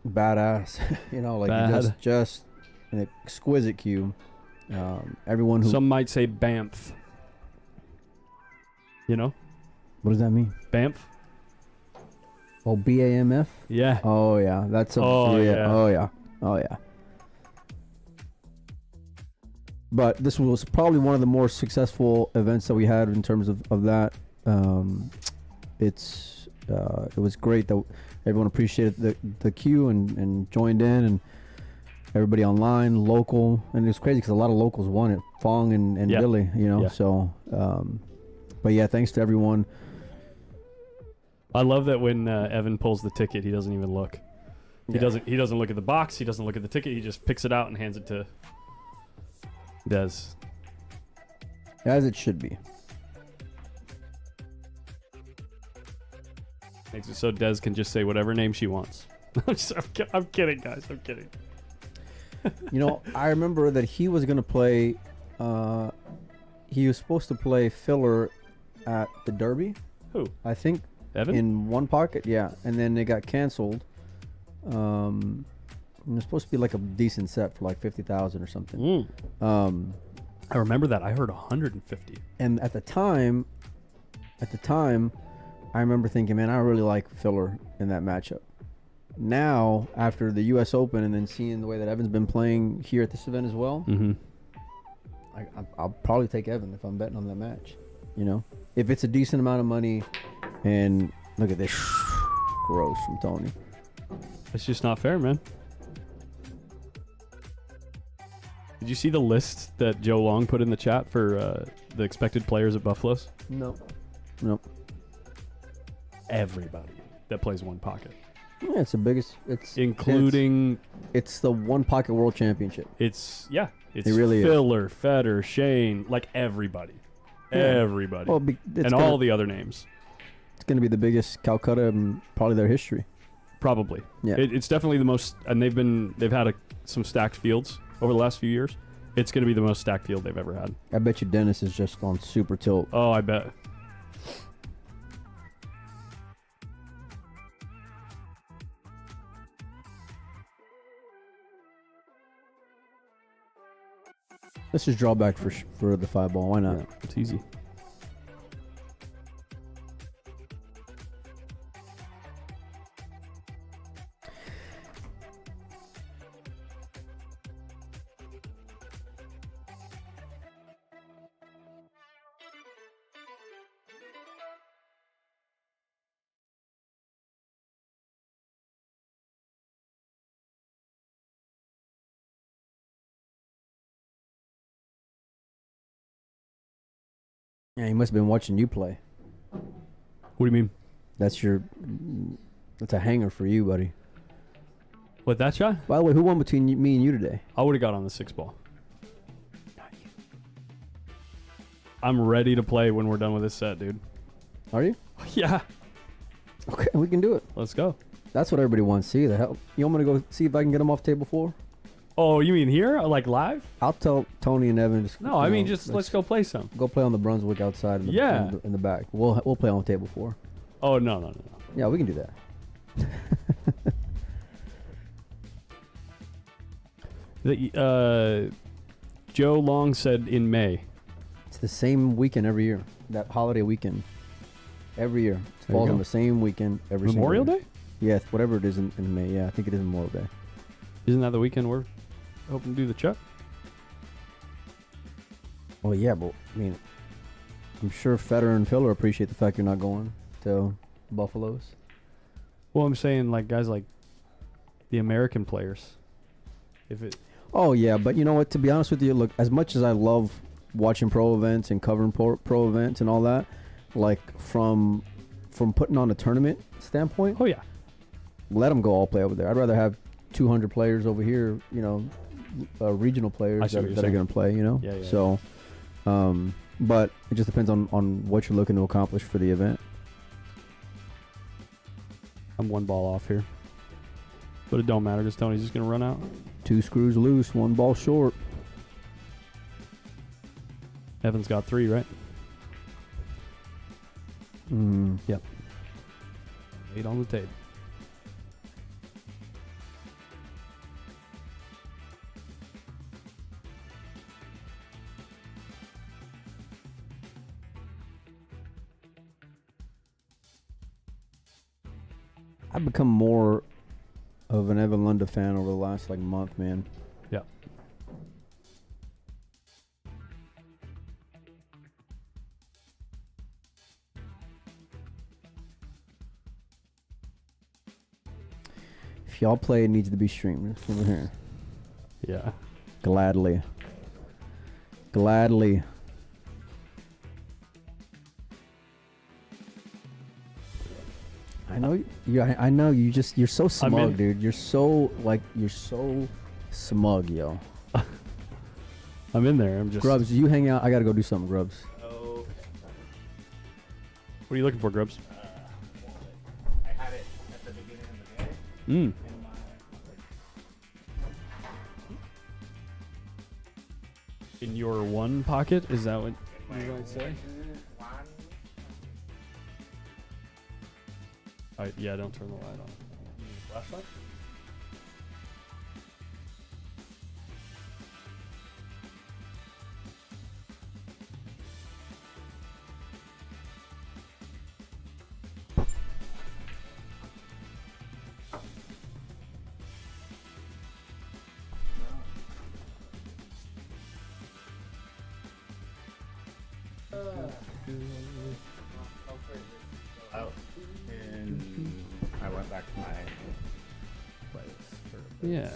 badass. You know, like just an exquisite queue. Everyone who... Some might say BAMF. You know? What does that mean? BAMF? Oh, BAMF? Yeah. Oh, yeah. That's a... Oh, yeah. Oh, yeah. Oh, yeah. But this was probably one of the more successful events that we had in terms of that. It was great that everyone appreciated the queue and joined in, and everybody online, local, and it was crazy because a lot of locals won it. Fong and Yeah. Billy, you know. Yeah. So, but yeah, thanks to everyone. I love that when Evan pulls the ticket, he doesn't even look. He doesn't look at the box. He doesn't look at the ticket. He just picks it out and hands it to Des. As it should be. Makes it so Des can just say whatever name she wants. I'm kidding, guys. I'm kidding. You know, I remember that he was going to play, he was supposed to play filler at the Derby. Who? I think Evan? in one pocket, yeah. And then it got canceled. It was supposed to be like a decent set for like 50,000 or something. I remember that. I heard 150. And at the time, I remember thinking, man, I really like filler in that matchup. Now, after the U.S. Open and then seeing the way that Evan's been playing here at this event as well, I'll probably take Evan if I'm betting on that match. You know, if it's a decent amount of money, and look at this, gross from Tony. It's just not fair, man. Did you see the list that Joe Long put in the chat for the expected players at Buffalo's? No. Everybody. that plays one pocket, Yeah, it's the biggest. It's including It's the one pocket world championship. it's It really is. Filler, Feder, Shane, like everybody, everybody, Well, it's and all the other names. It's going to be the biggest Calcutta in probably their history. Probably. Yeah. It's definitely the most, and they've had some stacked fields over the last few years. It's going to be the most stacked field they've ever had. I bet you Dennis is just on super tilt. Oh, I bet. Let's just draw back for the 5-ball. Why not? Yeah, it's easy. Yeah, he must have been watching you play. What do you mean? That's a hanger for you, buddy. What, that shot? By the way, who won between me and you today? I would have got on the 6-ball. I'm ready to play when we're done with this set, dude. Are you? Yeah. Okay, we can do it. Let's go. That's what everybody wants to see. The hell, you want me to go see if I can get them off table 4? Oh, you mean here? Like live? I'll tell Tony and Evan. Just, No, I mean just let's go play some. go play on the Brunswick outside. In the, Yeah. in the back. We'll play on table 4. Oh, no. Yeah, we can do that. Joe Long said in May. It's the same weekend every year. That holiday weekend. Every year. It There you falls go. on the same weekend every single Memorial year. Day? Yeah, whatever it is in May. Yeah, I think it is Memorial Day. Isn't that the weekend we're hoping to do the Chuck? Well, yeah, but I mean, I'm sure Feder and Filler appreciate the fact you're not going to Buffaloes. Well, I'm saying like guys like the American players. If it Oh yeah, but you know what? To be honest with you, look, as much as I love watching pro events and covering pro events and all that, like from putting on a tournament standpoint, oh yeah. let them go all play over there. I'd rather have 200 players over here, you know, regional I players see what that you're are saying. going to play, you know. Yeah. So, but it just depends on what you're looking to accomplish for the event. I'm 1 ball off here. But it don't matter because Tony's just gonna run out. 2 screws loose, 1 ball short. Evan's got 3, right? Yep. 8 on the table. I've become more of an Evan Lunda fan over the last month, man. Yeah. If y'all play, it needs to be streamed. It's over here. Yeah. Gladly. I know you. I know you. You're so smug, dude. You're so smug, yo. I'm in there. I'm just. Grubs, you hang out. I gotta go do something, Grubs. Oh. What are you looking for, Grubs? I had it at the beginning of the day. In your 1 pocket? Is that what you're going to say? One. Alright, yeah, don't turn the light on. You need a flashlight? Out. And I went back to my place. Yeah.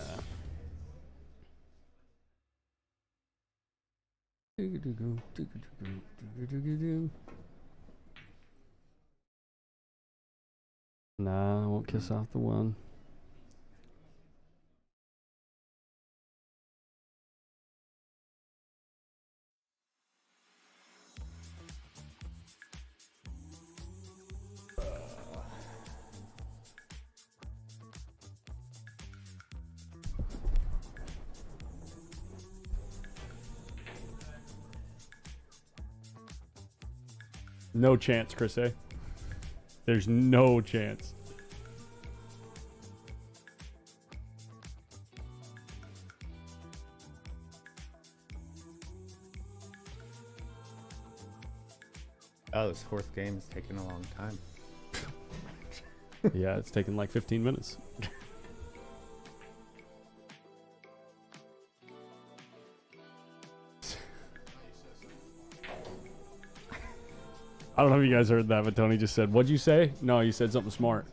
Nah, I won't kiss off the one. No chance, Chris A. There's no chance. Oh, this fourth game is taking a long time. Yeah, it's taken like 15 minutes. I don't know if you guys heard that, but Tony just said, "What'd you say?" No, you said something smart.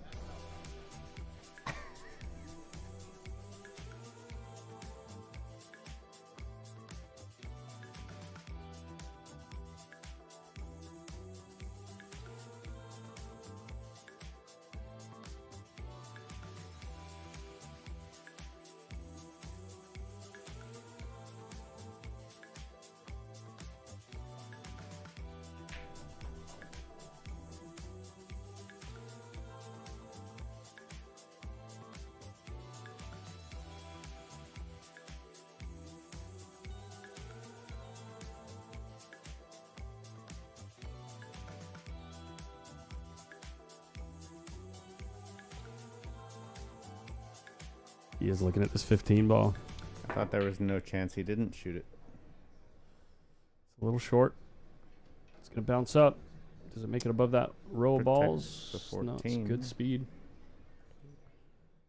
He is looking at this 15 ball. I thought there was no chance he didn't shoot it. It's a little short. It's going to bounce up. Does it make it above that row of balls? the 14. No, it's good speed.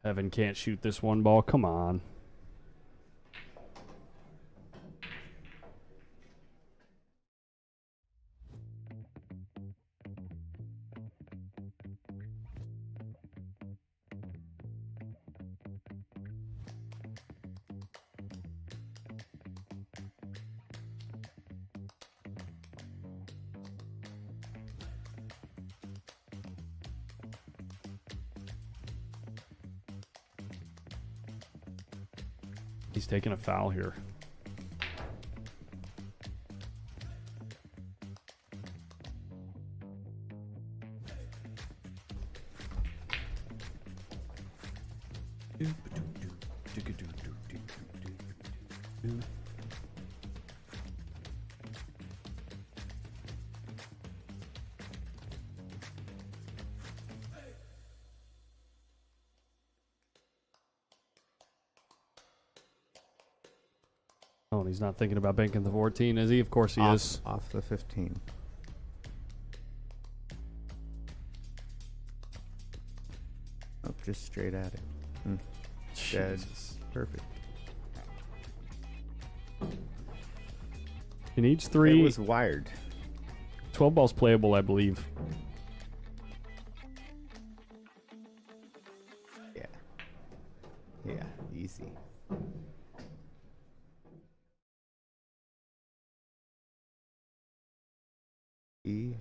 Evan can't shoot this one ball. Come on. He's taking a foul here. Oh, and he's not thinking about banking the 14, is he? Of course he is. Off the 15. Oh, just straight at it. Dead. Jesus. Perfect. He needs 3. It was wired. 12 balls playable, I believe. Yeah. Yeah, easy. Easy.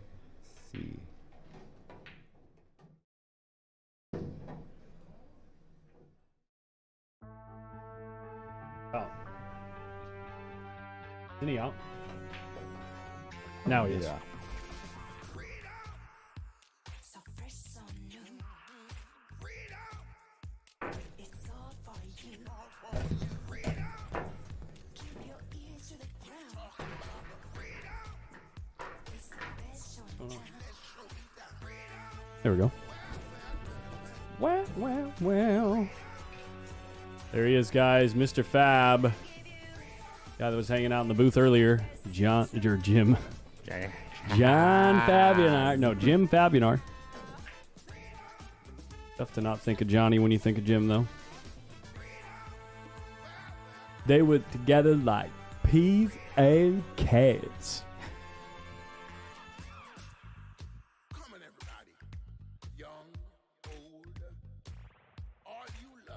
Oh. Isn't he out? Now he is. Yeah. So fresh, so new. It's all for you. Keep your ears to the ground. It's fresh on town. There we go. Well. There he is, guys. Mr. Fab. Guy that was hanging out in the booth earlier. Jim Fabianar. No, Jim Fabianar. Tough to not think of Johnny when you think of Jim, though. They were together like peas and carrots.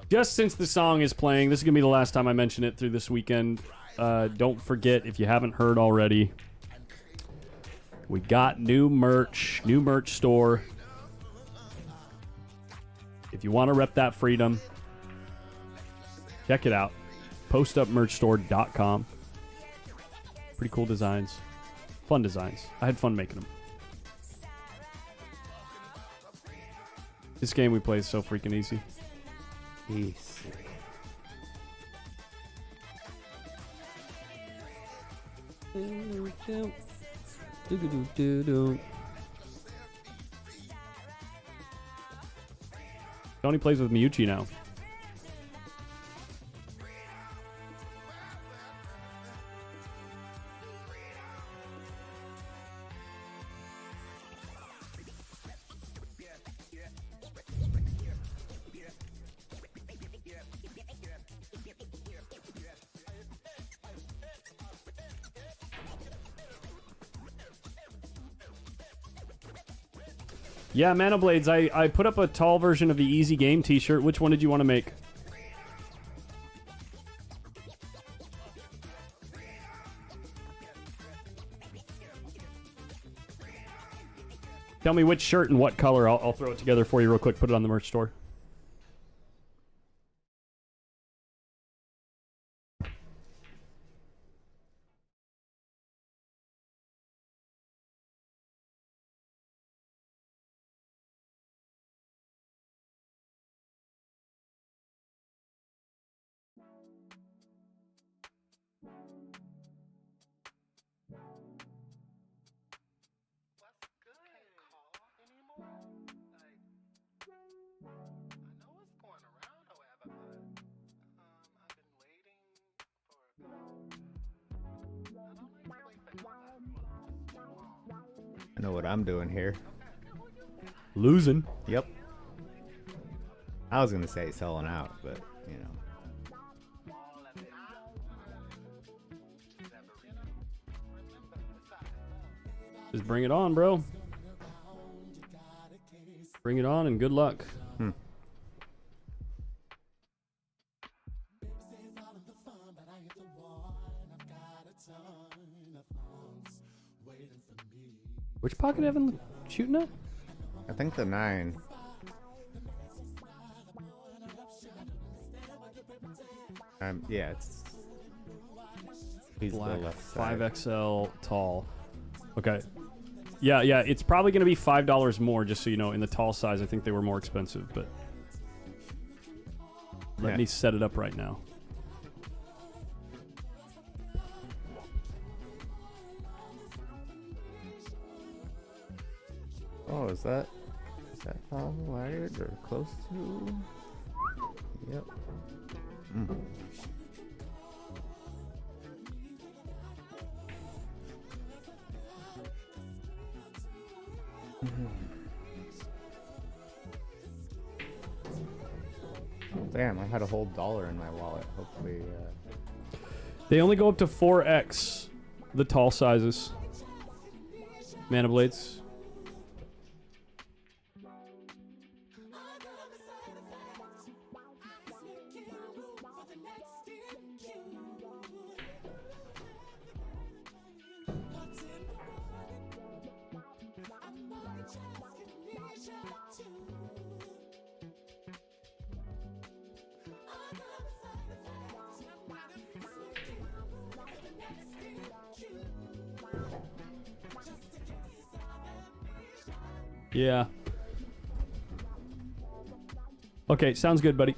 Just since the song is playing, this is going to be the last time I mention it through this weekend. Don't forget, if you haven't heard already, we got new merch store. If you want to rep that freedom, check it out. PostUpMerchStore.com. Pretty cool designs. Fun designs. I had fun making them. This game we play is so freaking easy. Easy. Tony plays with Miyuchi now. Yeah, Mana Blades, I put up a tall version of the Easy Game t-shirt. Which one did you want to make? Tell me which shirt and what color. I'll throw it together for you real quick. Put it on the merch store. I know what I'm doing here. Losing. Yep. I was gonna say selling out, but you know. Just bring it on, bro. Bring it on and good luck. Which pocket Evan shooting at? I think the 9. Yeah, it's. He's Black, the left side. 5XL tall. Okay. Yeah, it's probably going to be $5 more, just so you know. In the tall size, I think they were more expensive, but let me set it up right now. Oh, is that how wired or close to? Yep. Damn, I had a whole $1 in my wallet. Hopefully, They only go up to 4X, the tall sizes. Mana Blades. Yeah. Okay, sounds good, buddy.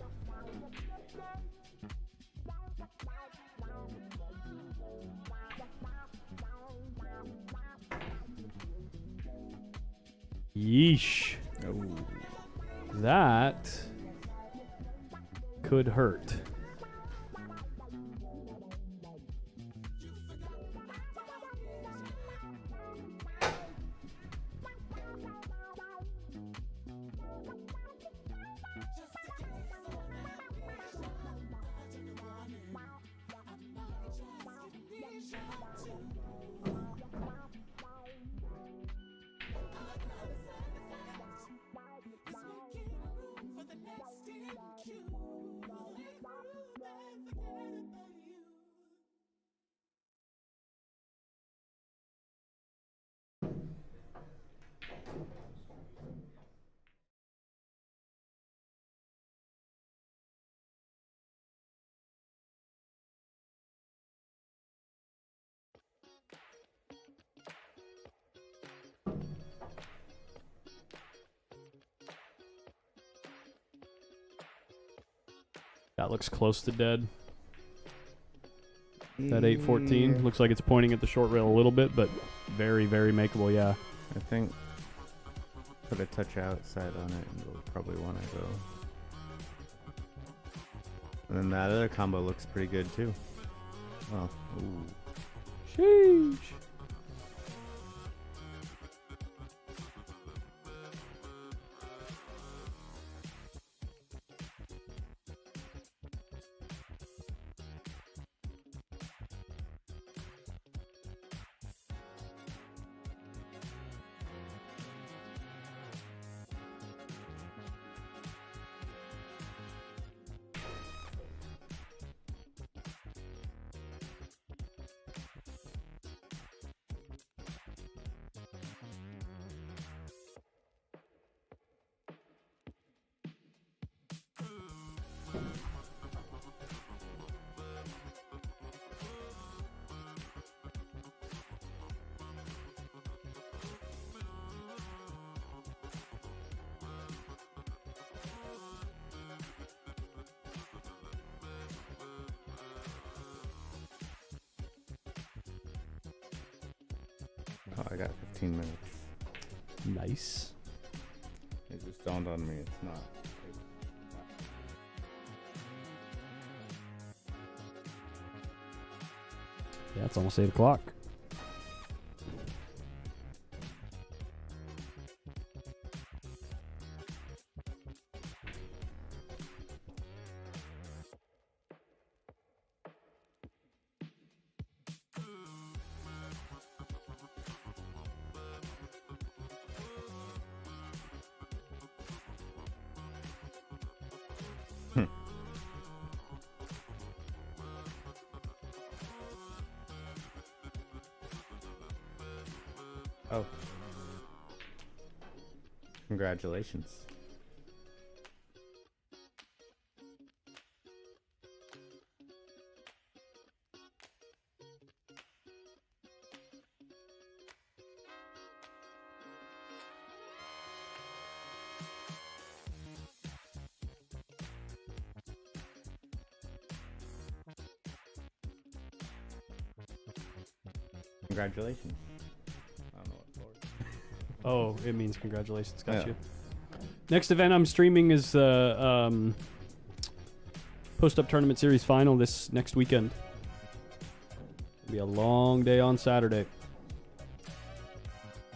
Yeesh. oh. That could hurt. That looks close to dead. That 814 looks like it's pointing at the short rail a little bit, but very, very makeable, yeah. I think put a touch outside on it and you'll probably want to go. And then that other combo looks pretty good too. Well, ooh. Sheesh. Oh, I got 15 minutes. Nice. It just dawned on me it's not. Yeah, it's almost 8 o'clock. Oh. Congratulations. Congratulations. I don't know what for. Oh, it means congratulations. Got Yeah. you. Next event I'm streaming is the Post-Up Tournament Series Final this next weekend. It'll be a long day on Saturday.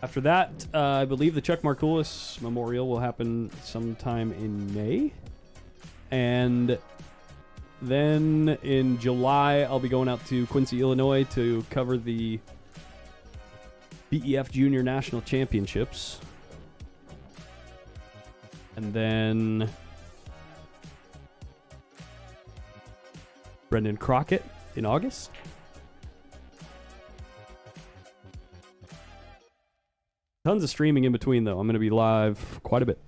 After that, I believe the Chuck Markoulis Memorial will happen sometime in May. And then in July, I'll be going out to Quincy, Illinois to cover the BEF Junior National Championships. And then Brendan Crockett in August. Tons of streaming in between, though. I'm going to be live quite a bit.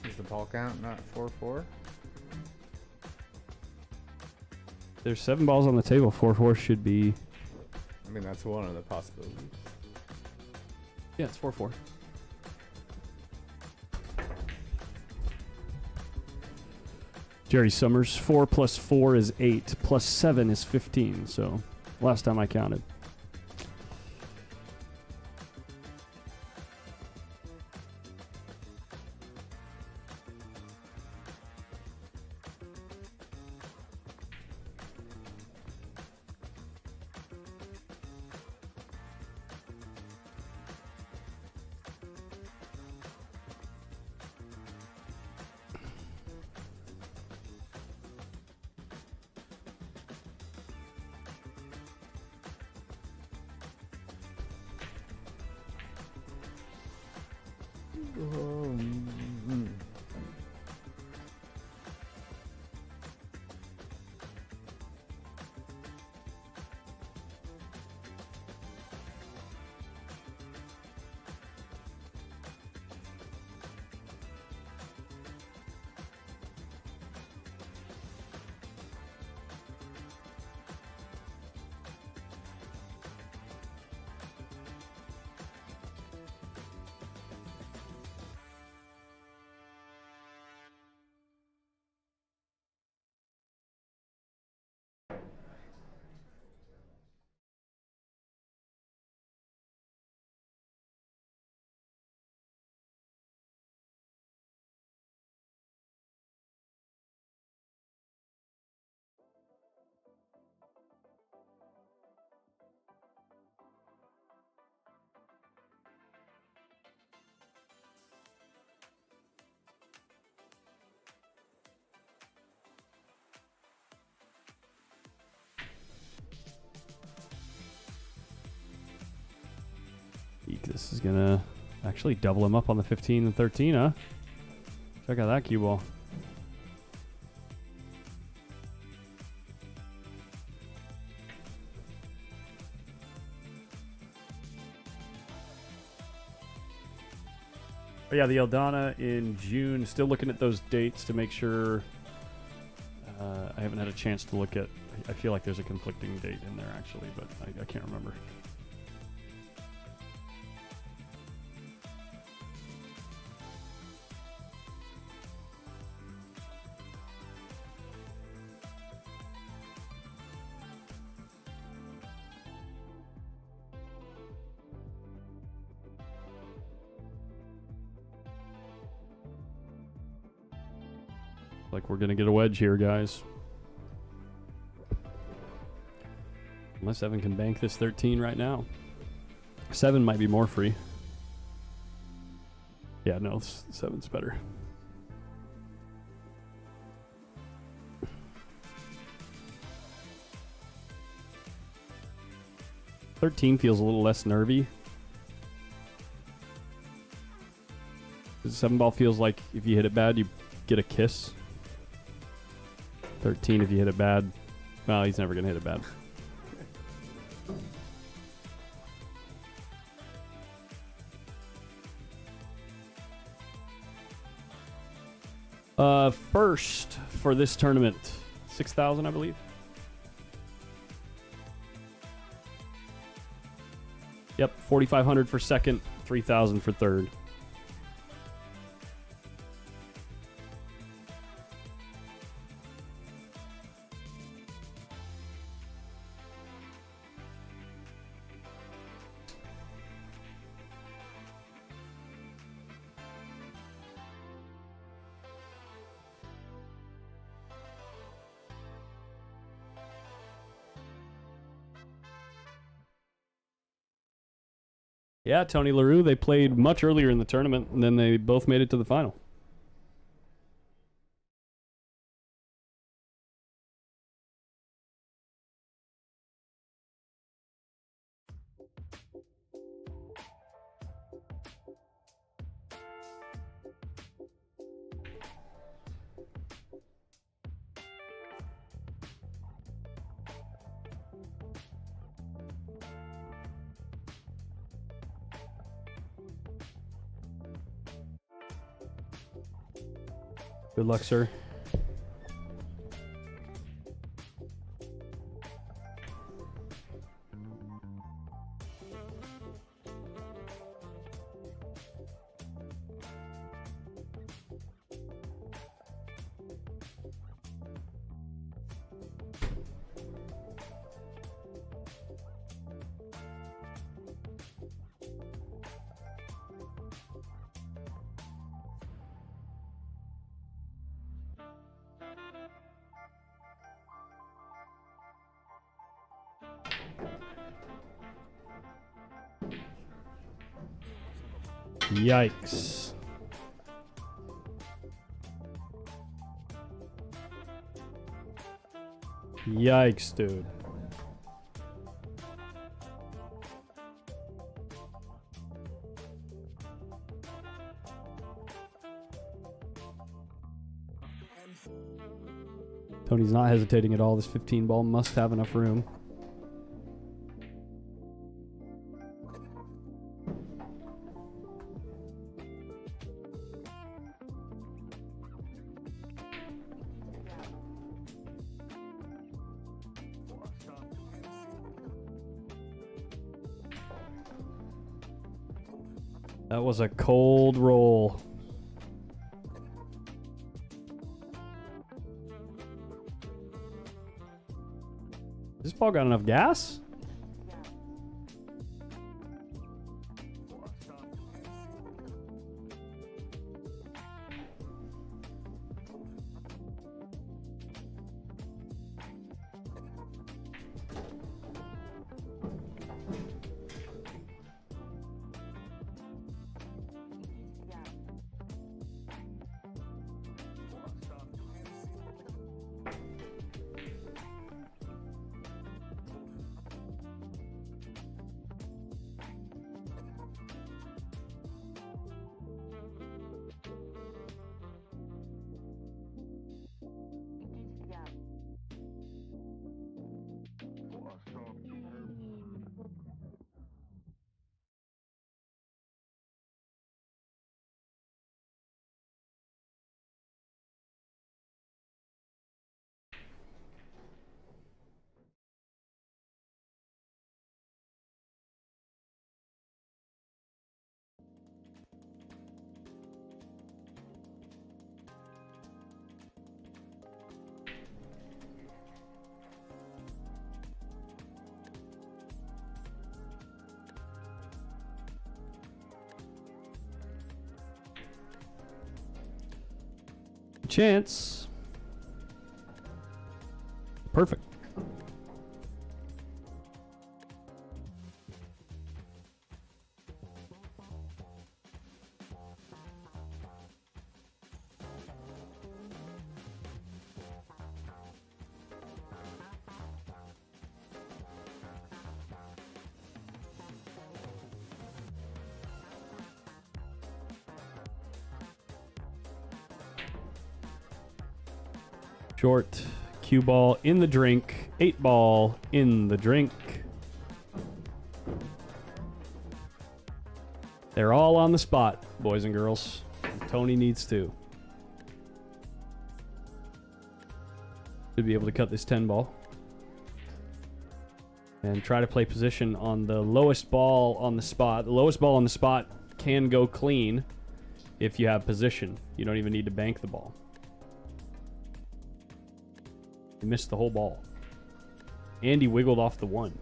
Is the ball count not 4-4? There's 7 balls on the table. 4-4 should be... I mean, that's one of the possibilities. Yeah, it's 4-4. Jerry Summers, 4 plus 4 is 8, plus 7 is 15, so last time I counted. This is gonna actually double him up on the 15 and 13, huh? Check out that cue ball. But yeah, the Eldana in June. Still looking at those dates to make sure. I haven't had a chance to look at. I feel like there's a conflicting date in there actually, but I can't remember. Like we're gonna get a wedge here, guys. Unless Evan can bank this 13 right now. 7 might be more free. Yeah, no, 7's better. $13 feels a little less nervy. The 7 ball feels like if you hit it bad, you get a kiss. 13 if you hit it bad. Well, he's never going to hit it bad. First for this tournament, 6,000, I believe. Yep, 4,500 for second, 3,000 for third. Yeah, Tony LaRue, they played much earlier in the tournament, and then they both made it to the final. Good luck, sir. Yikes. Yikes, dude. Tony's not hesitating at all. This 15 ball must have enough room. That was a cold roll. This ball got enough gas? chance. Perfect. Short, cue ball in the drink, 8 ball in the drink. They're all on the spot, boys and girls. Tony needs to. Should be able to cut this 10 ball. And try to play position on the lowest ball on the spot. The lowest ball on the spot can go clean if you have position. You don't even need to bank the ball. He missed the whole ball. And he wiggled off the 1.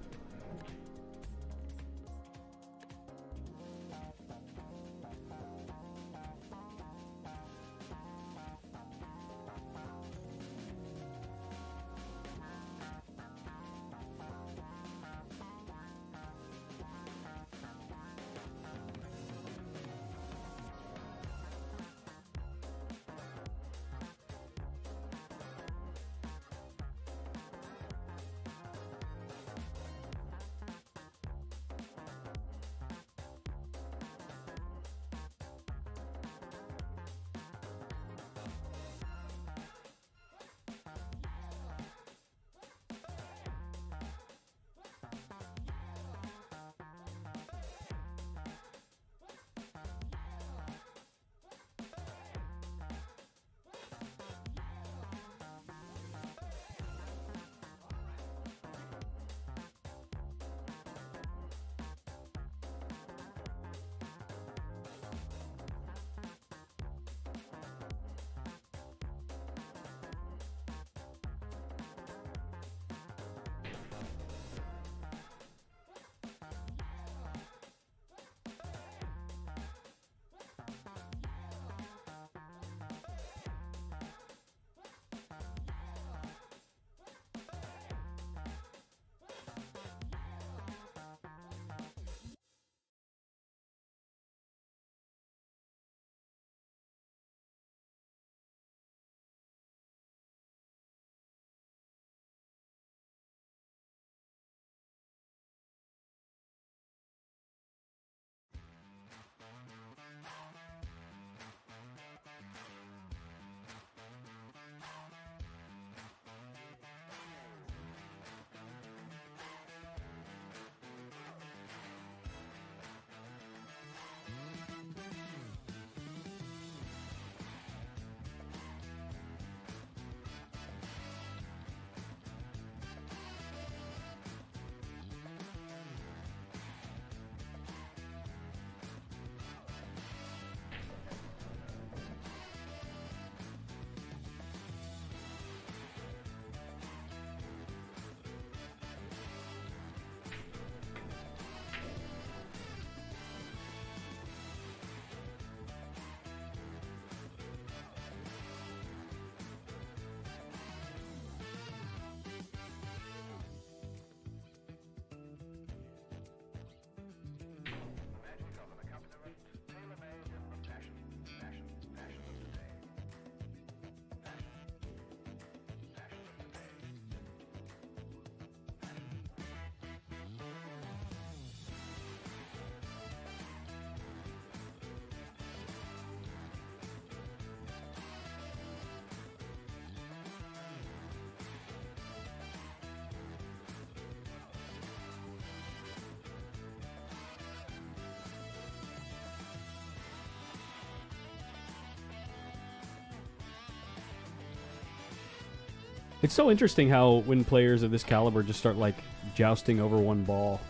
It's so interesting how when players of this caliber just start like jousting over one ball,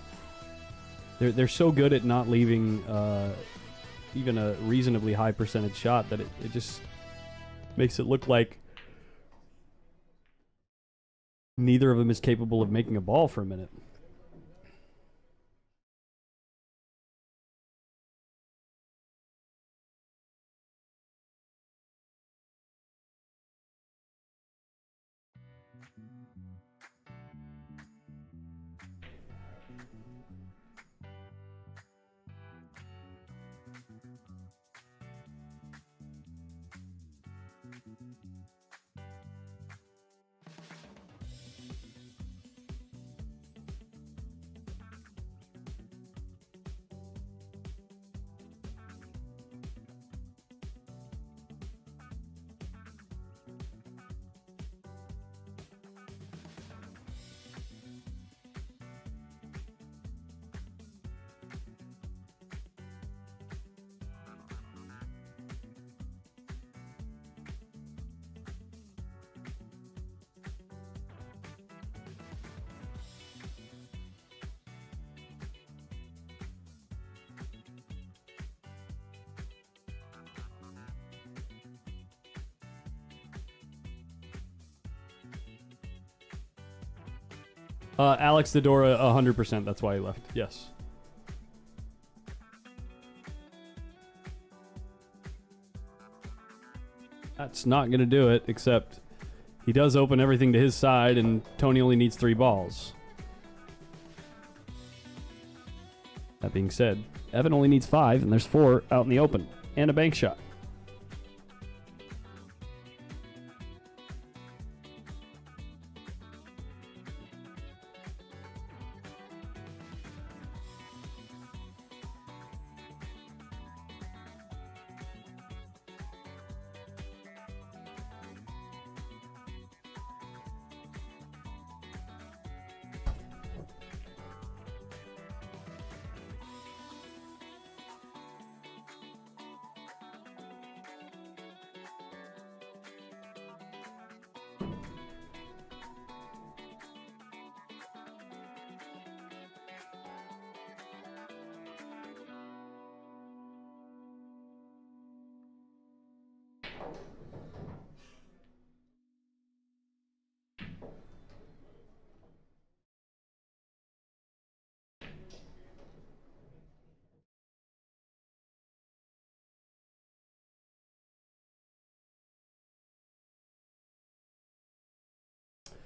they're so good at not leaving even a reasonably high percentage shot that it just makes it look like neither of them is capable of making a ball for a minute. Alex Dodora, 100%. That's why he left. Yes. That's not going to do it, except he does open everything to his side, and Tony only needs 3 balls. That being said, Evan only needs 5, and there's 4 out in the open, and a bank shot.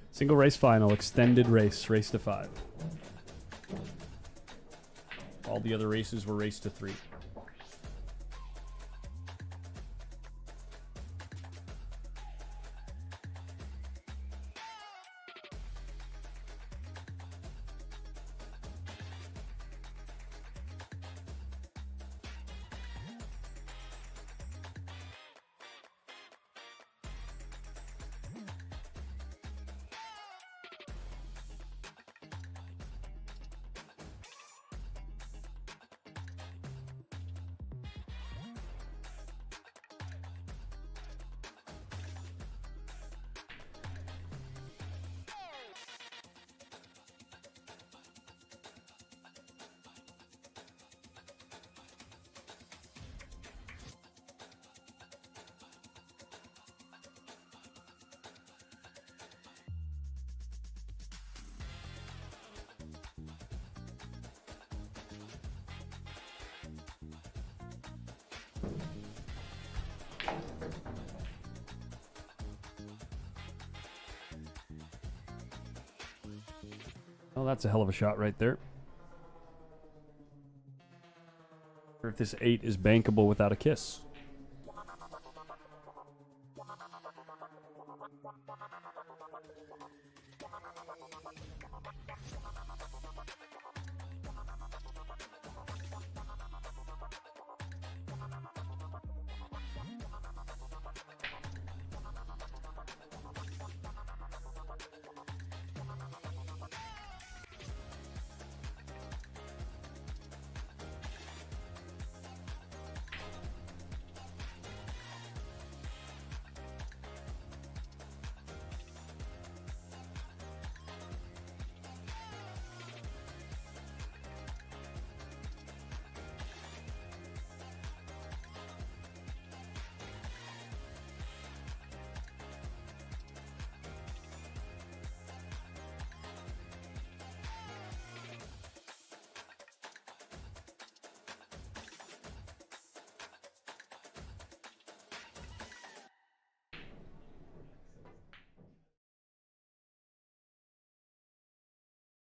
Single race final, extended race, race to 5. All the other races were race to 3. Oh, that's a hell of a shot right there. Or if this 8 is bankable without a kiss.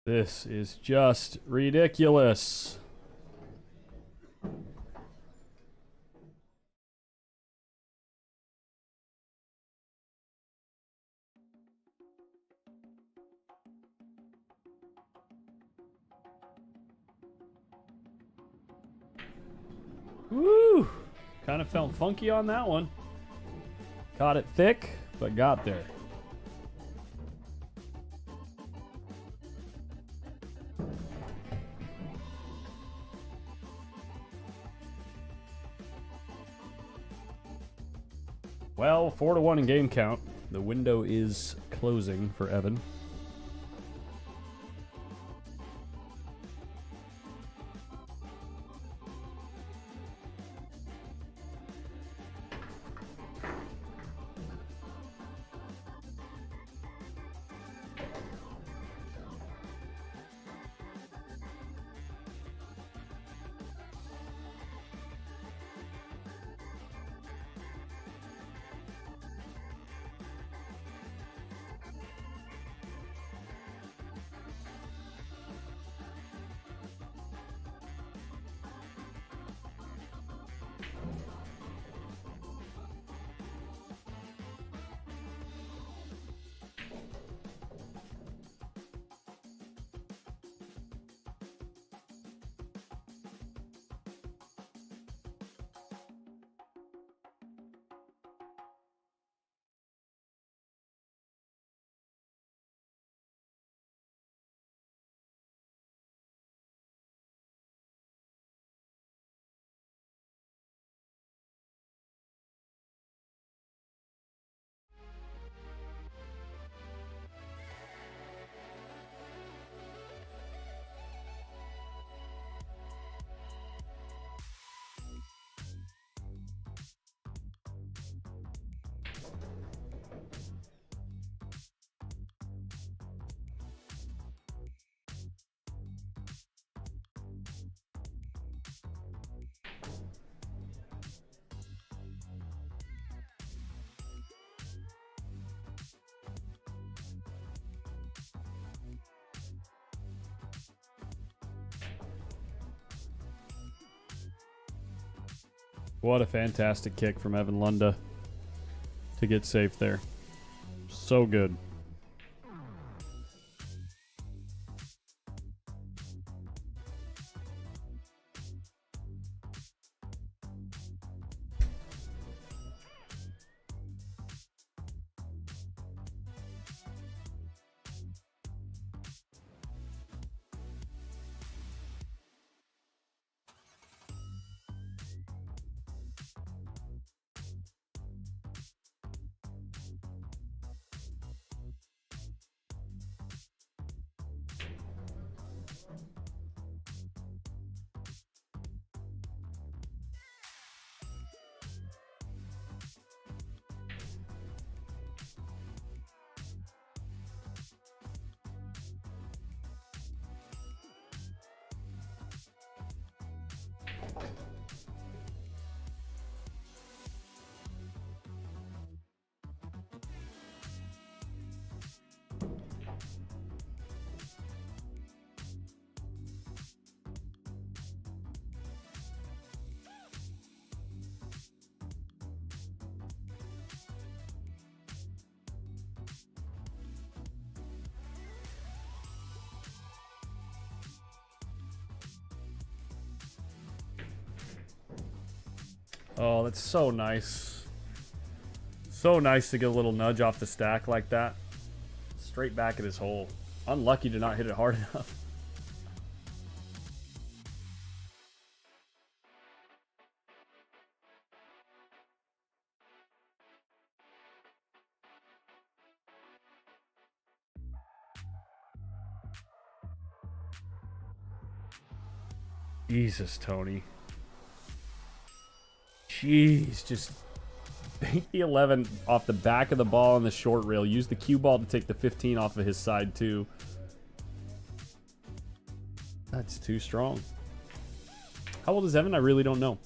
This is just ridiculous. Woo! Kind of felt funky on that one. Caught it thick, but got there. Well, 4-1 in game count. The window is closing for Evan. What a fantastic kick from Evan Lunda to get safe there. So good. Oh, that's so nice. So nice to get a little nudge off the stack like that. Straight back at his hole. Unlucky to not hit it hard enough. Jesus, Tony. Jeez, just bank the 11 off the back of the ball on the short rail. Use the cue ball to take the 15 off of his side, too. That's too strong. How old is Evan? I really don't know.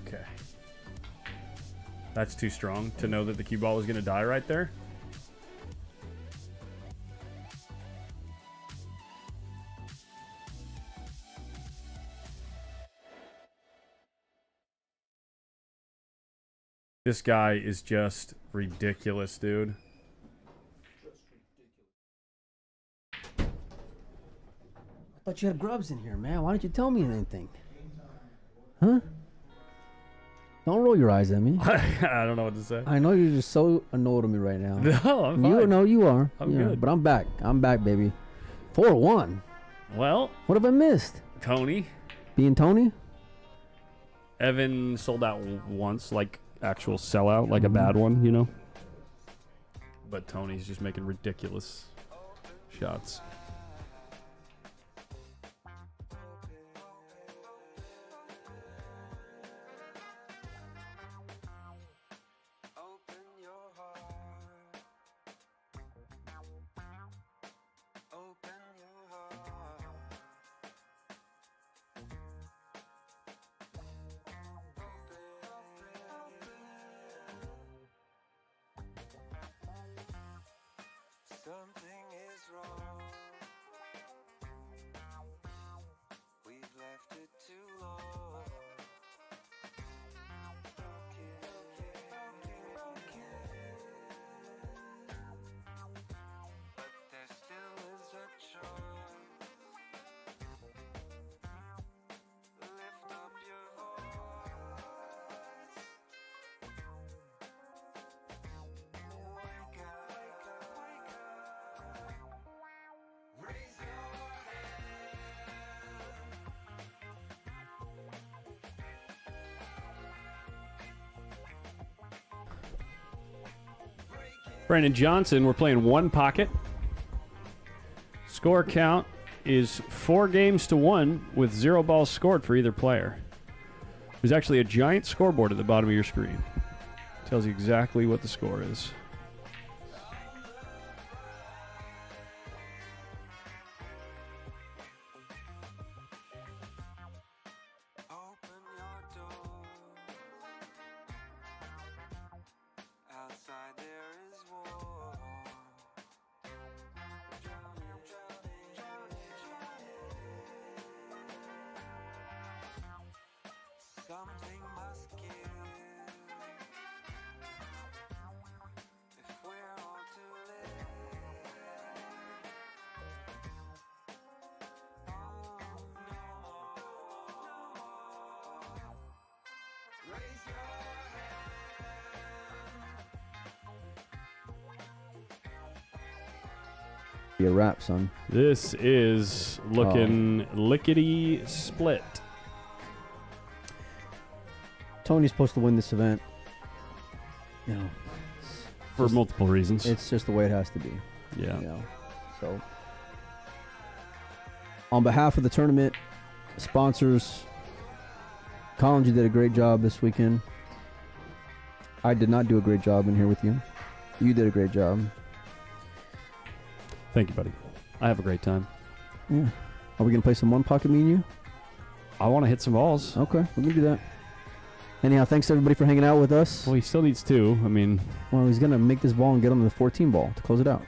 Okay. That's too strong to know that the cue ball was going to die right there. This guy is just ridiculous, dude. I thought you had grubs in here, man. Why didn't you tell me anything? Huh? Don't roll your eyes at me. I don't know what to say. I know you're just so annoyed at me right now. No, I'm fine. You know you are. I'm Yeah, good. but I'm back. I'm back, baby. 4-1. Well, What have I missed? Tony. Being Tony? Evan sold out once, like actual sellout, like a bad one, you know? But Tony's just making ridiculous shots. Something is wrong. We've left it too long. But there still is a choice. Lift up your voice. Wake up, wake up. Raise your hand. Brandon Johnson, we're playing one pocket. Score count is 4-1 with 0 balls scored for either player. There's actually a giant scoreboard at the bottom of your screen. Tells you exactly what the score is. Open your door. be a wrap, son. This is looking lickety split. Tony's supposed to win this event. You know, For multiple reasons. it's just the way it has to be. Yeah. You know, so on behalf of the tournament sponsors, Collins, you did a great job this weekend. I did not do a great job in here with you. You did a great job. Thank you, buddy. I have a great time. Yeah. Are we gonna play some one pocket, me and you? I want to hit some balls. Okay, we're gonna do that. Anyhow, thanks everybody for hanging out with us. Well, he still needs 2. I mean, Well, he's gonna make this ball and get on the 14 ball to close it out.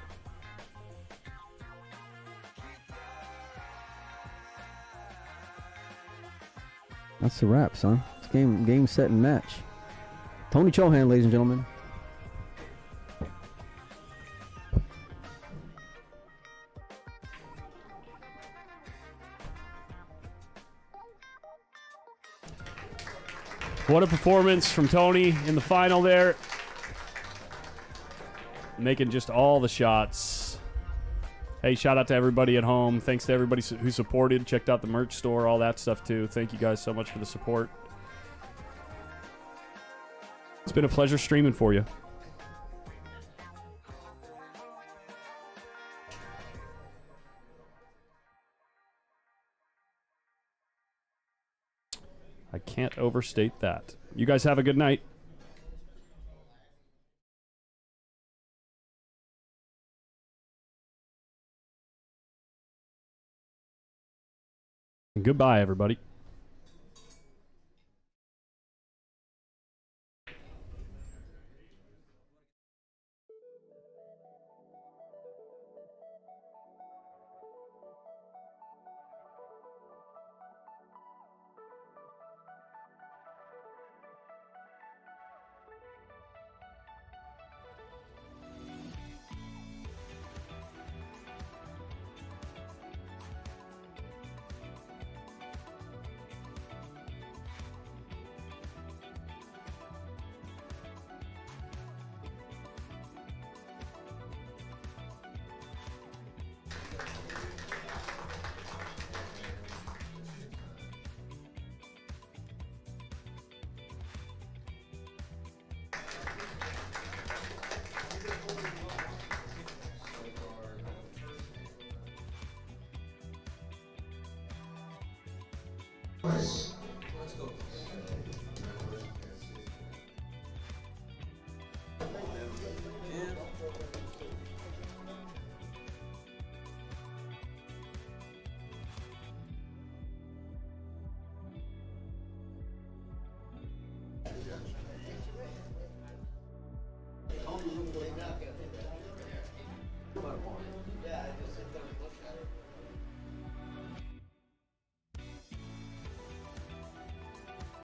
That's the wrap, son. It's game, set, and match. Tony Chohan, ladies and gentlemen. what a performance from Tony in the final there. Making just all the shots. Hey, shout out to everybody at home. Thanks to everybody who supported, checked out the merch store, all that stuff too. Thank you guys so much for the support. It's been a pleasure streaming for you. I can't overstate that. You guys have a good night. And goodbye, everybody. Nice.